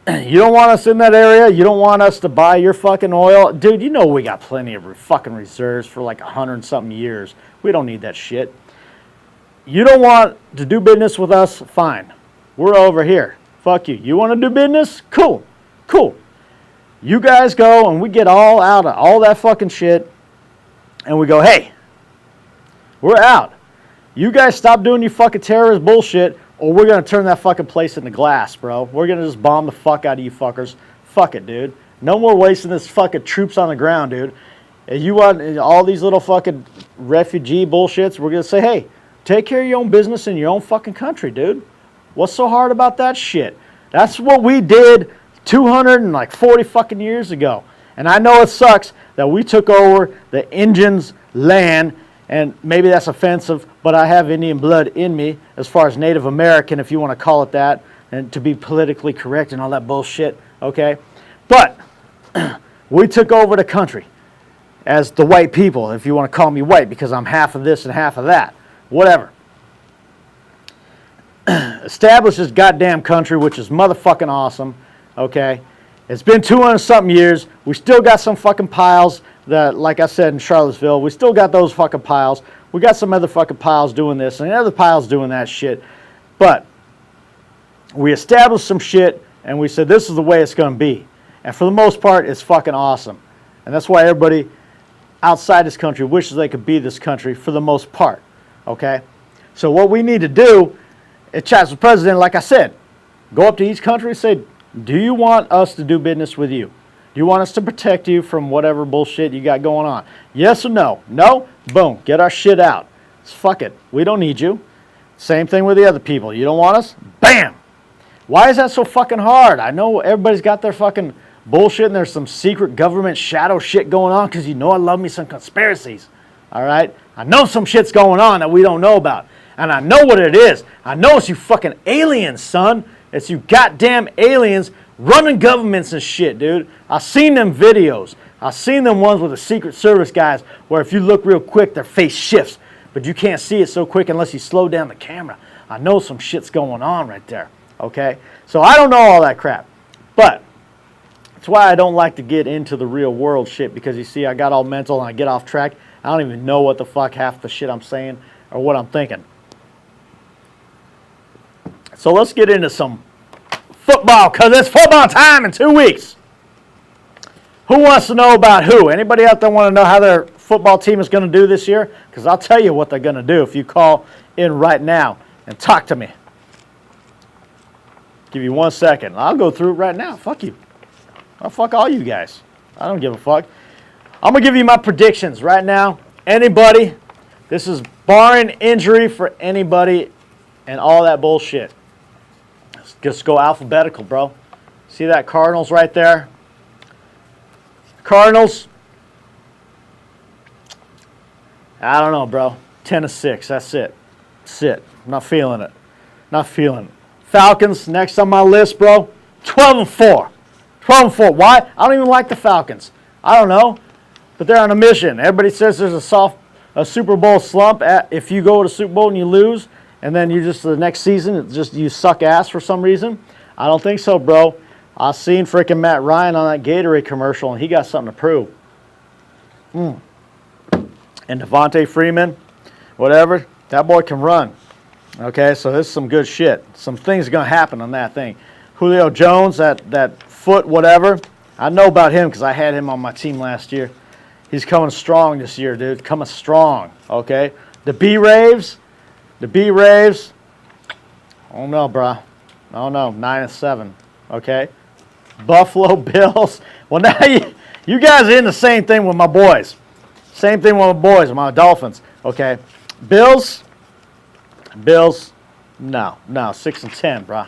You don't want us in that area. You don't want us to buy your fucking oil. Dude, you know we got plenty of fucking reserves for like 100-something years. We don't need that shit. You don't want to do business with us? Fine. We're over here. Fuck you. You want to do business? Cool. Cool. You guys go and we get all out of all that fucking shit and we go, hey, we're out. You guys stop doing your fucking terrorist bullshit or we're going to turn that fucking place into glass, bro. We're going to just bomb the fuck out of you fuckers. Fuck it, dude. No more wasting this fucking troops on the ground, dude. If you want all these little fucking refugee bullshits, we're going to say, hey, take care of your own business in your own fucking country, dude. What's so hard about that shit? That's what we did 240 fucking years ago. And I know it sucks that we took over the Indians' land, and maybe that's offensive, but I have Indian blood in me as far as Native American, if you want to call it that, and to be politically correct and all that bullshit, okay? But we took over the country as the white people, if you want to call me white, because I'm half of this and half of that. Whatever. Established this goddamn country, which is motherfucking awesome, okay? It's been 200-something years. We still got some fucking piles that, like I said in Charlottesville, we still got those fucking piles. We got some other fucking piles doing this and other piles doing that shit. But we established some shit and we said this is the way it's going to be. And for the most part, it's fucking awesome. And that's why everybody outside this country wishes they could be this country for the most part, okay? So what we need to do is chat with the president, like I said, go up to each country and say, do you want us to do business with you? Do you want us to protect you from whatever bullshit you got going on? Yes or no? No? Boom. Get our shit out. Fuck it. We don't need you. Same thing with the other people. You don't want us? Bam! Why is that so fucking hard? I know everybody's got their fucking bullshit and there's some secret government shadow shit going on because you know I love me some conspiracies. All right? I know some shit's going on that we don't know about. And I know what it is. I know it's you fucking aliens, son. It's you goddamn aliens running governments and shit, dude. I've seen them videos. I've seen them ones with the Secret Service guys where if you look real quick, their face shifts. But you can't see it so quick unless you slow down the camera. I know some shit's going on right there, okay? So I don't know all that crap. But that's why I don't like to get into the real world shit because you see I got all mental and I get off track. I don't even know what the fuck half the shit I'm saying or what I'm thinking. So let's get into some football because it's football time in 2 weeks. Who wants to know about who? Anybody out there want to know how their football team is going to do this year? Because I'll tell you what they're going to do if you call in right now and talk to me. Give you 1 second. I'll go through it right now. Fuck you. I'll fuck all you guys. I don't give a fuck. I'm going to give you my predictions right now. Anybody, this is barring injury for anybody and all that bullshit. Let's just go alphabetical, bro. See that Cardinals right there? Cardinals. I don't know, bro. 10-6. That's it. That's it. I'm not feeling it. Not feeling it. Falcons, next on my list, bro. 12-4. 12-4. Why? I don't even like the Falcons. I don't know. But they're on a mission. Everybody says there's a Super Bowl slump if you go to Super Bowl and you lose, and then you just the next season it's just you suck ass for some reason. I don't think so, bro. I seen freaking Matt Ryan on that Gatorade commercial, and he got something to prove. And Devontae Freeman, whatever, that boy can run. Okay, so this is some good shit. Some things are going to happen on that thing. Julio Jones, that foot, whatever, I know about him because I had him on my team last year. He's coming strong this year, dude. Coming strong, okay? The B-Raves, I don't know, bro. I don't know, 9-7, okay? Buffalo Bills. Well, now you guys are in the same thing with my boys. Same thing with my boys, my Dolphins, okay? Bills, no, 6-10, bro.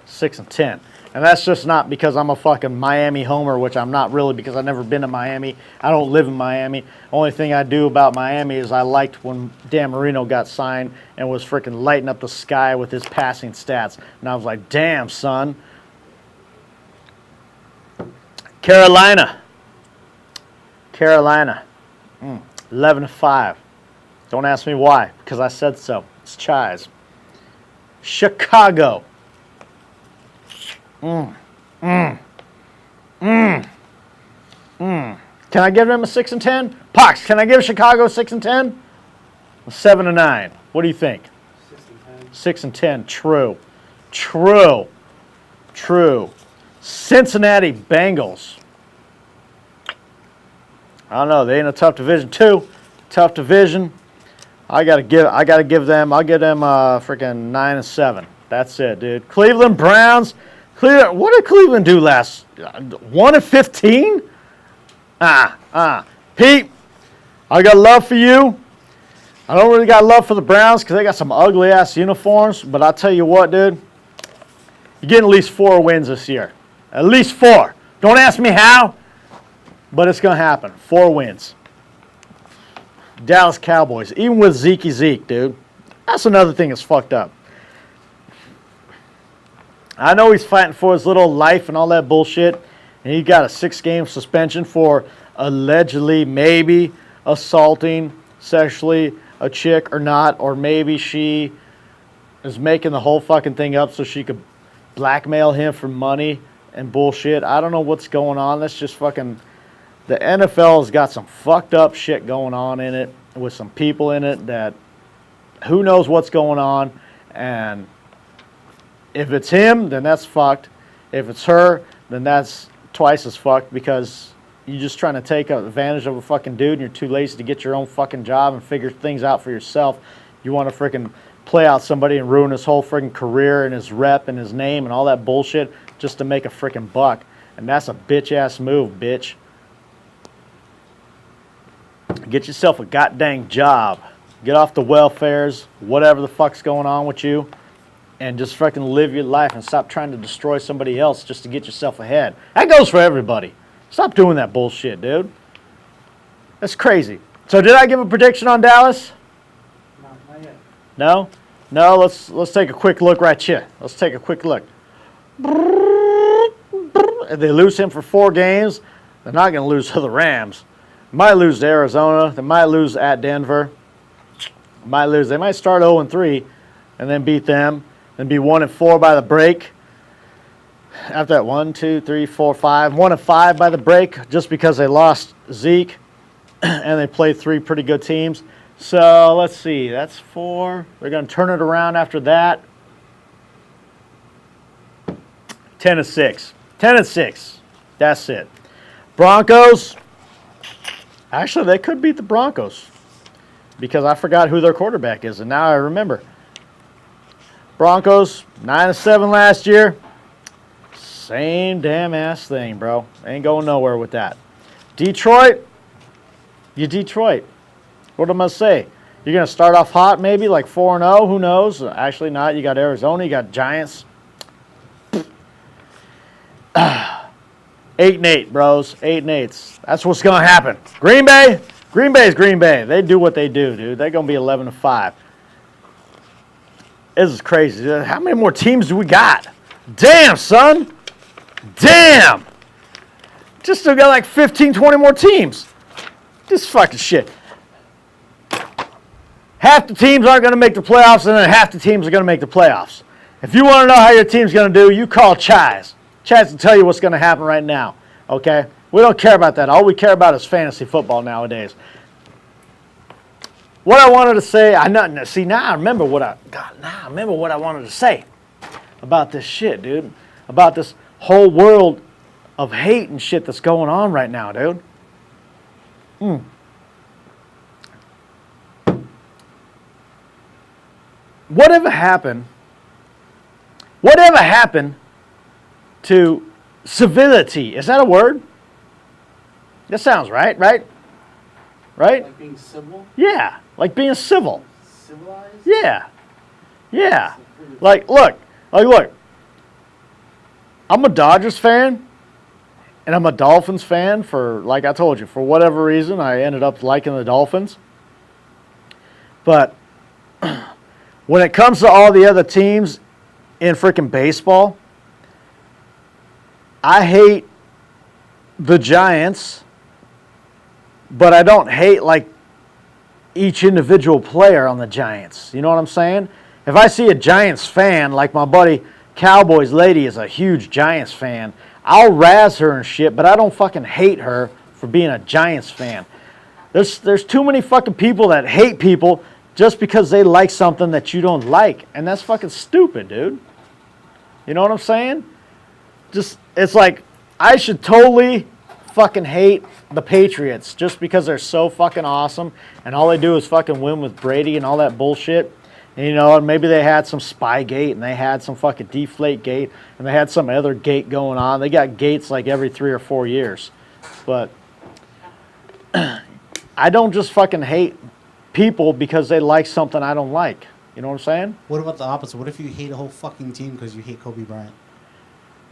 6-10. And that's just not because I'm a fucking Miami homer, which I'm not really because I've never been to Miami. I don't live in Miami. Only thing I do about Miami is I liked when Dan Marino got signed and was freaking lighting up the sky with his passing stats. And I was like, damn, son. Carolina. 11-5. Don't ask me why, because I said so. It's Chise. Chicago. Can I give them a 6-10? Pox, can I give Chicago 6-10? 7-9. What do you think? 6-10. True. Cincinnati Bengals. I don't know. They in a tough division too. Tough division. I gotta give them. I'll give them freaking 9-7. That's it, dude. Cleveland Browns. What did Cleveland do last? 1-15? Pete, I got love for you. I don't really got love for the Browns because they got some ugly ass uniforms. But I'll tell you what, dude. You're getting at least 4 wins this year. At least 4. Don't ask me how, but it's gonna happen. 4 wins. Dallas Cowboys, even with Zeke, dude. That's another thing that's fucked up. I know he's fighting for his little life and all that bullshit, and he got a 6-game suspension for allegedly maybe assaulting sexually a chick or not, or maybe she is making the whole fucking thing up so she could blackmail him for money and bullshit. I don't know what's going on. That's just fucking... The NFL has got some fucked up shit going on in it with some people in it that who knows what's going on, and if it's him, then that's fucked. If it's her, then that's twice as fucked because you just trying to take advantage of a fucking dude and you're too lazy to get your own fucking job and figure things out for yourself. You want to freaking play out somebody and ruin his whole freaking career and his rep and his name and all that bullshit just to make a freaking buck. And that's a bitch-ass move, bitch. Get yourself a goddamn job. Get off the welfares, whatever the fuck's going on with you, and just fucking live your life and stop trying to destroy somebody else just to get yourself ahead. That goes for everybody. Stop doing that bullshit, dude. That's crazy. So did I give a prediction on Dallas? No, not yet. No? No, let's take a quick look right here. Let's take a quick look. If they lose him for 4 games, they're not going to lose to the Rams. Might lose to Arizona. They might lose at Denver. Might lose. They might start 0-3 and then beat them. Then be 1-4 by the break. After that, 1, 2, 3, 4, 5. 1-5 by the break just because they lost Zeke and they played 3 pretty good teams. So let's see. That's 4. They're going to turn it around after that. 10-6. 10-6. That's it. Broncos. Actually, they could beat the Broncos because I forgot who their quarterback is, and now I remember. Broncos, 9-7 last year. Same damn ass thing, bro. Ain't going nowhere with that. Detroit. You Detroit. What am I going to say? You're going to start off hot maybe, like 4-0. Who knows? Actually not. You got Arizona. You got Giants. 8-8, bros. 8-8. That's what's going to happen. Green Bay. Green Bay's Green Bay. They do what they do, dude. They're going to be 11-5. This is crazy. How many more teams do we got? Damn, son. Damn. Just still got like 15, 20 more teams. This fucking shit. Half the teams aren't going to make the playoffs, and then half the teams are going to make the playoffs. If you want to know how your team's going to do, you call Chaz. Chaz will tell you what's going to happen right now, okay? We don't care about that. All we care about is fantasy football nowadays. What I wanted to say, now I remember what I wanted to say about this shit, dude. About this whole world of hate and shit that's going on right now, dude. Whatever happened to civility? Is that a word? That sounds right? Right? Like being civil? Yeah, like being civil. Civilized? Yeah. Yeah. Look. I'm a Dodgers fan, and I'm a Dolphins fan for, like I told you, for whatever reason, I ended up liking the Dolphins. But when it comes to all the other teams in freaking baseball, I hate the Giants, but I don't hate like each individual player on the Giants. You know what I'm saying? If I see a Giants fan, like my buddy Cowboys lady is a huge Giants fan, I'll razz her and shit, but I don't fucking hate her for being a Giants fan. There's too many fucking people that hate people just because they like something that you don't like, and that's fucking stupid, dude. You know what I'm saying? It's like I should totally fucking hate the Patriots just because they're so fucking awesome and all they do is fucking win with Brady and all that bullshit. And, you know, and maybe they had some Spygate and they had some fucking Deflategate and they had some other gate going on. They got gates like every 3 or 4 years. But I don't just fucking hate people because they like something I don't like. You know what I'm saying? What about the opposite? What if you hate a whole fucking team because you hate Kobe Bryant?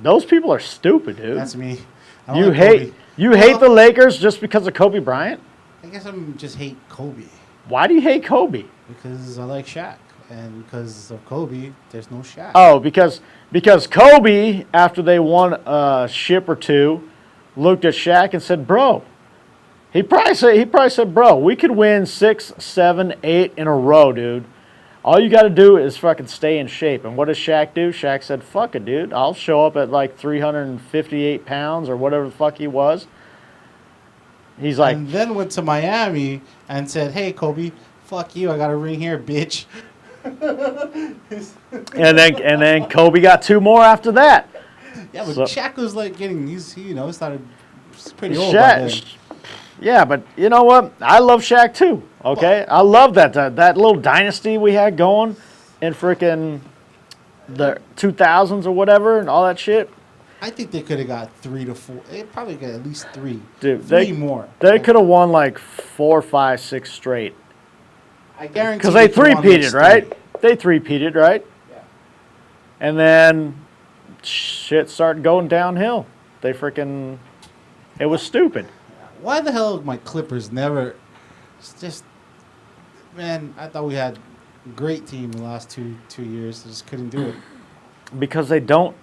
Those people are stupid, dude. That's me. You hate the Lakers just because of Kobe Bryant? I guess I'm just hate Kobe. Why do you hate Kobe? Because I like Shaq. And because of Kobe, there's no Shaq. Oh, because Kobe, after they won a ship or two, looked at Shaq and said, bro, he probably said, bro, we could win 6, 7, 8 in a row, dude. All you got to do is fucking stay in shape. And what does Shaq do? Shaq said, fuck it, dude. I'll show up at like 358 pounds or whatever the fuck he was. He's like... And then went to Miami and said, hey, Kobe, fuck you. I got a ring here, bitch. and then Kobe got 2 more after that. Yeah, but Shaq was like getting, he started He's pretty old by then. Yeah, but you know what? I love Shaq too. Okay, I love that little dynasty we had going in freaking the 2000s or whatever and all that shit. I think they could have got 3 to 4. They probably got at least 3. Dude, three more. They could have won like 4, 5, 6 straight. I guarantee. Because they three-peated, right? 3. They three-peated, right? Yeah. And then shit started going downhill. They freaking... It was stupid. Why the hell my Clippers never... It's just... Man, I thought we had a great team the last two years. They just couldn't do it. Because they don't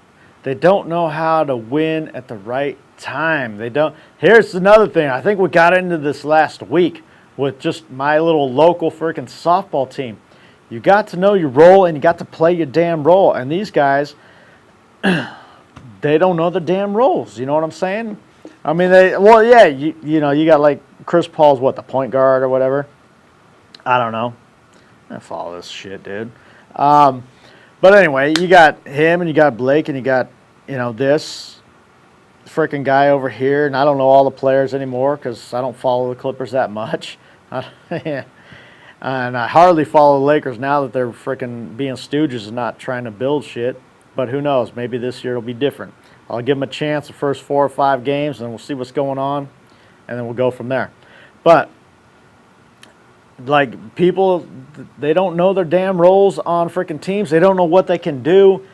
know how to win at the right time. They don't. Here's another thing. I think we got into this last week with just my little local freaking softball team. You got to know your role and you got to play your damn role. And these guys, they don't know the damn roles. You know what I'm saying? I mean, you know, you got like Chris Paul's the point guard or whatever. I don't know. I follow this shit, dude. But anyway, you got him and you got Blake and you got, you know, this freaking guy over here. And I don't know all the players anymore because I don't follow the Clippers that much. And I hardly follow the Lakers now that they're freaking being stooges and not trying to build shit. But who knows? Maybe this year it'll be different. I'll give them a chance the first 4 or 5 games and we'll see what's going on. And then we'll go from there. But like people, they don't know their damn roles on freaking teams. They don't know what they can do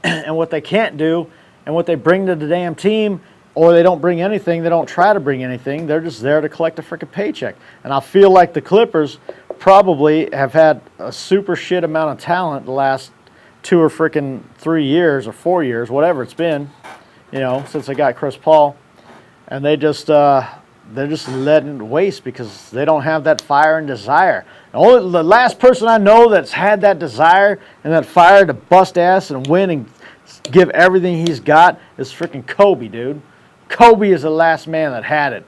and what they can't do and what they bring to the damn team, or they don't bring anything. They don't try to bring anything. They're just there to collect a freaking paycheck. And I feel like the Clippers probably have had a super shit amount of talent the last 2 or freaking 3 years or 4 years, whatever it's been, you know, since they got Chris Paul. And they're just letting it waste because they don't have that fire and desire. The last person I know that's had that desire and that fire to bust ass and win and give everything he's got is freaking Kobe, dude. Kobe is the last man that had it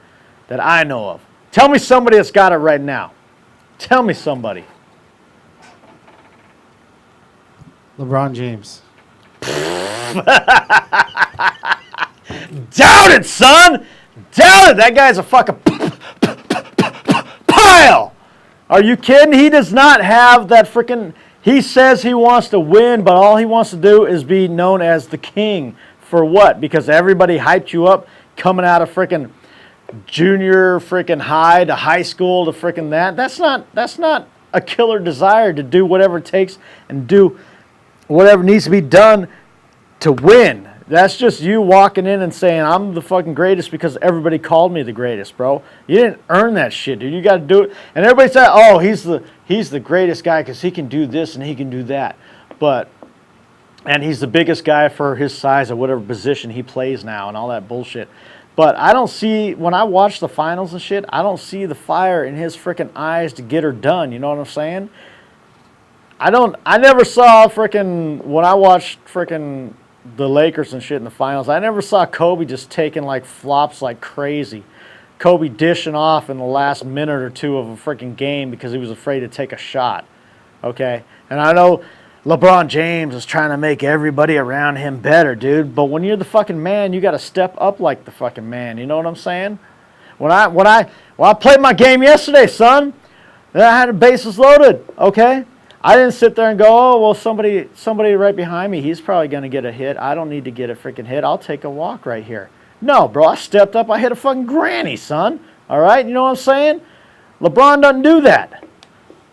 that I know of. Tell me somebody that's got it right now. Tell me somebody. LeBron James. Doubt it, son! Doubt it! That guy's a fucking pile! Are you kidding? He does not have that freaking... He says he wants to win, but all he wants to do is be known as the king. For what? Because everybody hyped you up coming out of freaking junior freaking high to high school to freaking that. That's not a killer desire to do whatever it takes and do whatever needs to be done to win. That's just you walking in and saying, I'm the fucking greatest because everybody called me the greatest, bro. You didn't earn that shit, dude. You got to do it. And everybody said, oh, he's the greatest guy because he can do this and he can do that. And he's the biggest guy for his size or whatever position he plays now and all that bullshit. But I don't see, when I watch the finals and shit, I don't see the fire in his freaking eyes to get her done. You know what I'm saying? I never saw freaking, when I watched freaking the Lakers and shit in the finals, I never saw Kobe just taking like flops like crazy. Kobe dishing off in the last minute or two of a freaking game because he was afraid to take a shot. Okay? And I know LeBron James is trying to make everybody around him better, dude. But when you're the fucking man, you got to step up like the fucking man. You know what I'm saying? When I played my game yesterday, son, then I had the bases loaded. Okay? I didn't sit there and go, oh, well, somebody right behind me, he's probably going to get a hit. I don't need to get a freaking hit. I'll take a walk right here. No, bro, I stepped up. I hit a fucking granny, son. All right? You know what I'm saying? LeBron doesn't do that.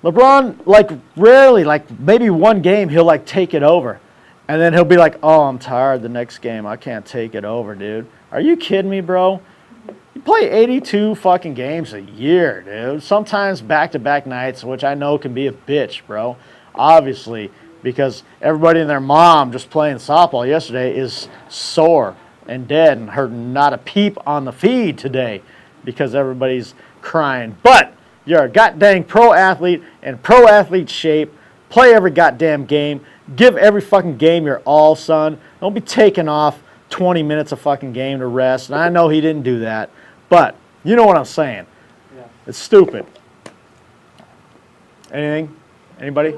LeBron, like, rarely, like, maybe one game, he'll, like, take it over. And then he'll be like, oh, I'm tired the next game. I can't take it over, dude. Are you kidding me, bro? You play 82 fucking games a year, dude. Sometimes back-to-back nights, which I know can be a bitch, bro. Obviously, because everybody and their mom just playing softball yesterday is sore and dead and heard not a peep on the feed today because everybody's crying. But you're a goddamn pro athlete in pro athlete shape. Play every goddamn game. Give every fucking game your all, son. Don't be taking off 20 minutes a fucking game to rest. And I know he didn't do that. But you know what I'm saying. Yeah. It's stupid. Anything? Anybody?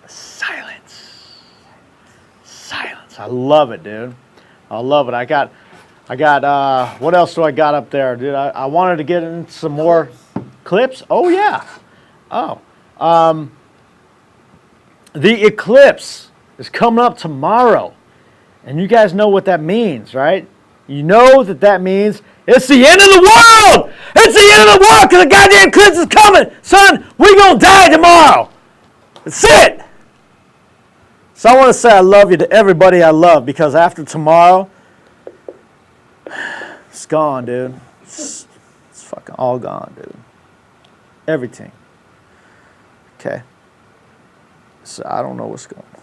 Silence. Silence. I love it, dude. I love it. I got. What else do I got up there, dude? I wanted to get in some more clips. Oh yeah. Oh. The eclipse is coming up tomorrow, and you guys know what that means, right? You know that means it's the end of the world. It's the end of the world because the goddamn eclipse is coming, son. We gonna die tomorrow. That's it. So I want to say I love you to everybody I love, because after tomorrow, it's gone, dude. It's fucking all gone, dude. Everything. Okay. So I don't know what's going on.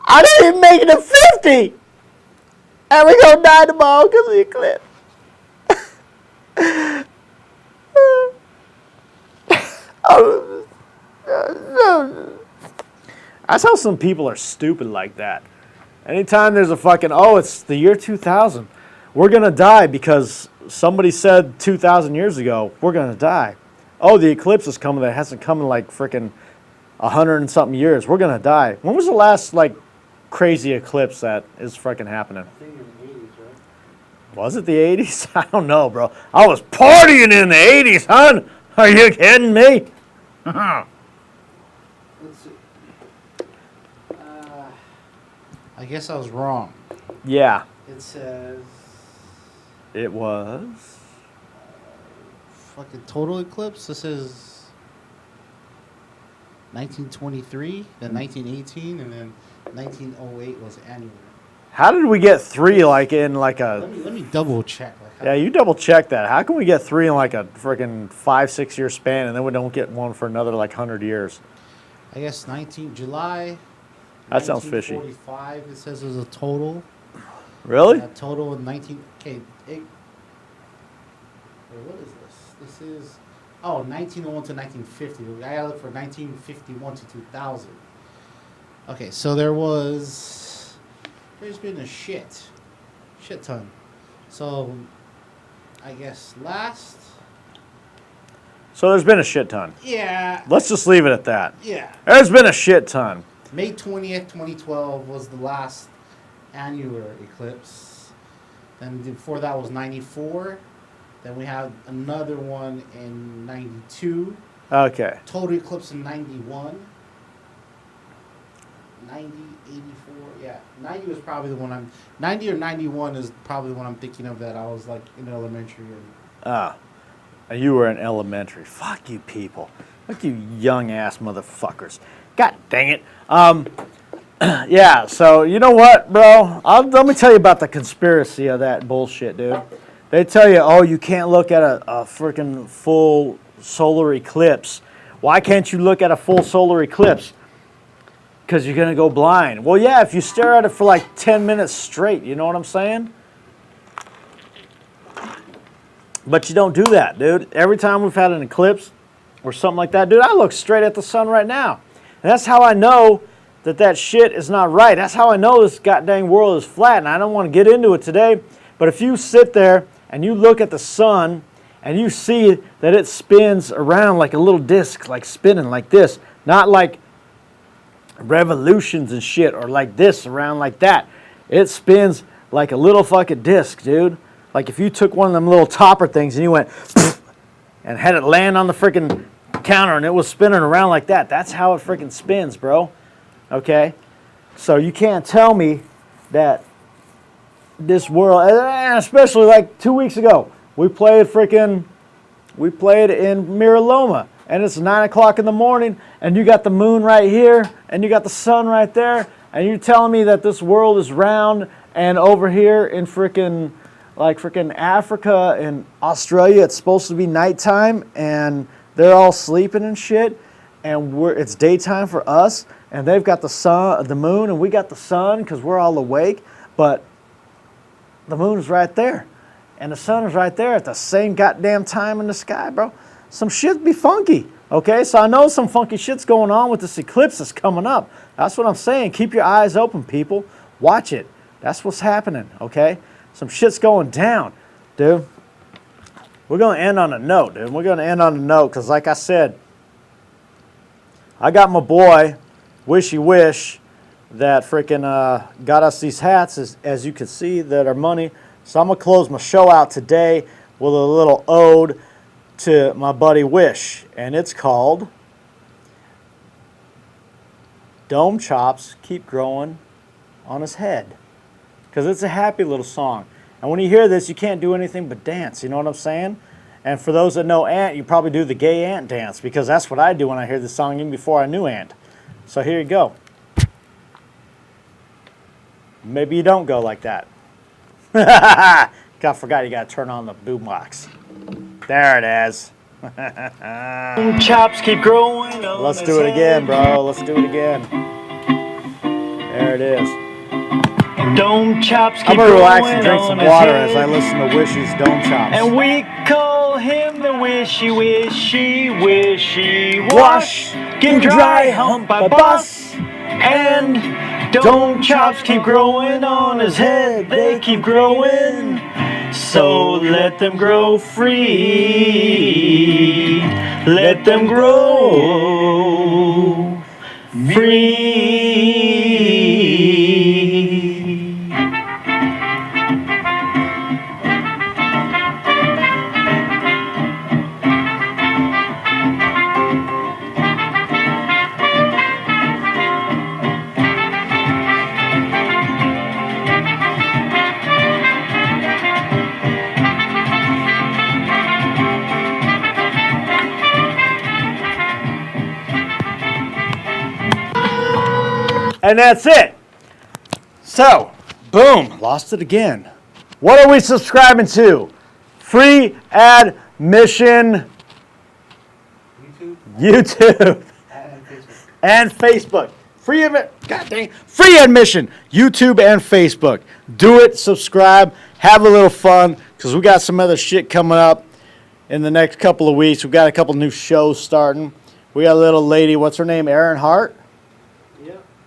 I didn't even make it to 50. And we gonna die tomorrow because of the eclipse. That's how some people are stupid like that. Anytime there's a fucking, oh, it's the year 2000. We're going to die because somebody said 2,000 years ago, we're going to die. Oh, the eclipse is coming. That hasn't come in like freaking 100 and something years. We're going to die. When was the last like crazy eclipse that is freaking happening? I think in the 80s, right? Was it the 80s? I don't know, bro. I was partying in the 80s, hon. Are you kidding me? Let's see. I guess I was wrong. Yeah, It says it was. Fucking total eclipse. This is 1923, then 1918, and then 1908 was annular. How did we get 3 like in like a... Let me double check. Yeah, you double check that. How can we get 3 in like a freaking 5-6 year span, and then we don't get one for another like 100 years? I guess July. That sounds fishy. 1945. It says there's a total. Really? Total in 19. Okay. Wait, what is this? This is 1901 to 1950. I gotta look for 1951 to 2000. Okay, so there's been a shit ton. So I guess last. So there's been a shit ton. Yeah. Let's just leave it at that. Yeah. There's been a shit ton. May 20th, 2012 was the last annular eclipse. Then before that was 94. Then we had another one in 92. Okay. Total eclipse in 91. 90, 84, yeah. 90 was probably the one 90 or 91 is probably the one I'm thinking of that I was like in elementary. You were in elementary. Fuck you people. Fuck you young ass motherfuckers. God dang it. Yeah, so you know what, bro? Let me tell you about the conspiracy of that bullshit, dude. They tell you, oh, you can't look at a freaking full solar eclipse. Why can't you look at a full solar eclipse? Because you're going to go blind. Well, yeah, if you stare at it for like 10 minutes straight, you know what I'm saying? But you don't do that, dude. Every time we've had an eclipse or something like that, dude, I look straight at the sun right now. And that's how I know that shit is not right. That's how I know this goddamn world is flat, and I don't want to get into it today. But if you sit there and you look at the sun and you see that it spins around like a little disc, like spinning like this, not like revolutions and shit or like this around like that. It spins like a little fucking disc, dude. Like if you took one of them little topper things and you went and had it land on the freaking counter and it was spinning around like that. That's how it freaking spins, bro. Okay? So you can't tell me that this world, and especially like 2 weeks ago, we played in Mira Loma, and it's 9 o'clock in the morning, and you got the moon right here, and you got the sun right there, and you're telling me that this world is round, and over here in freaking Africa and Australia, it's supposed to be nighttime, and they're all sleeping and shit, and it's daytime for us, and they've got the sun, the moon, and we got the sun because we're all awake, but the moon is right there, and the sun is right there at the same goddamn time in the sky, bro. Some shit be funky, okay? So I know some funky shit's going on with this eclipse that's coming up. That's what I'm saying. Keep your eyes open, people. Watch it. That's what's happening, okay? Some shit's going down, dude. we're going to end on a note, dude. We're going to end on a note because, like I said, I got my boy, Wishy Wish, that freaking got us these hats, as you can see, that are money. So I'm going to close my show out today with a little ode to my buddy Wish. And it's called Dome Chops Keep Growing on His Head. Because it's a happy little song. And when you hear this, you can't do anything but dance. You know what I'm saying? And for those that know Ant, you probably do the gay ant dance. Because that's what I do when I hear this song, even before I knew Ant. So here you go. Maybe you don't go like that. God, forgot you got to turn on the boombox. There it is. Chops keep growing on Let's his do it again, head. bro. Let's do it again. There it is. Dome chops keep I'm going to relax growing and drink on some his water head. as I listen to Wishy's Dome Chops. And we call him the wishy wash. Wash, Get dry, hump by bus. And dome chops keep growing on his head. They keep growing. So let them grow free. Let them grow free. And that's it. So, boom, lost it again. What are we subscribing to? Free admission YouTube and Facebook. Free admission, YouTube and Facebook. Do it, subscribe, have a little fun, because we got some other shit coming up in the next couple of weeks. We've got a couple new shows starting. We got a little lady, what's her name, Erin Hart?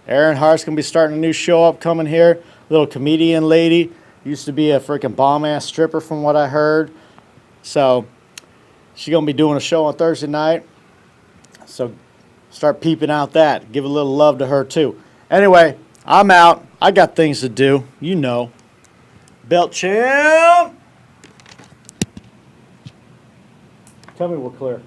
Erin Hart's going to be starting a new show upcoming here. Little comedian lady. Used to be a freaking bomb-ass stripper from what I heard. So, she's going to be doing a show on Thursday night. So, start peeping out that. Give a little love to her, too. Anyway, I'm out. I got things to do. You know. Belt champ! Tell me we're clear.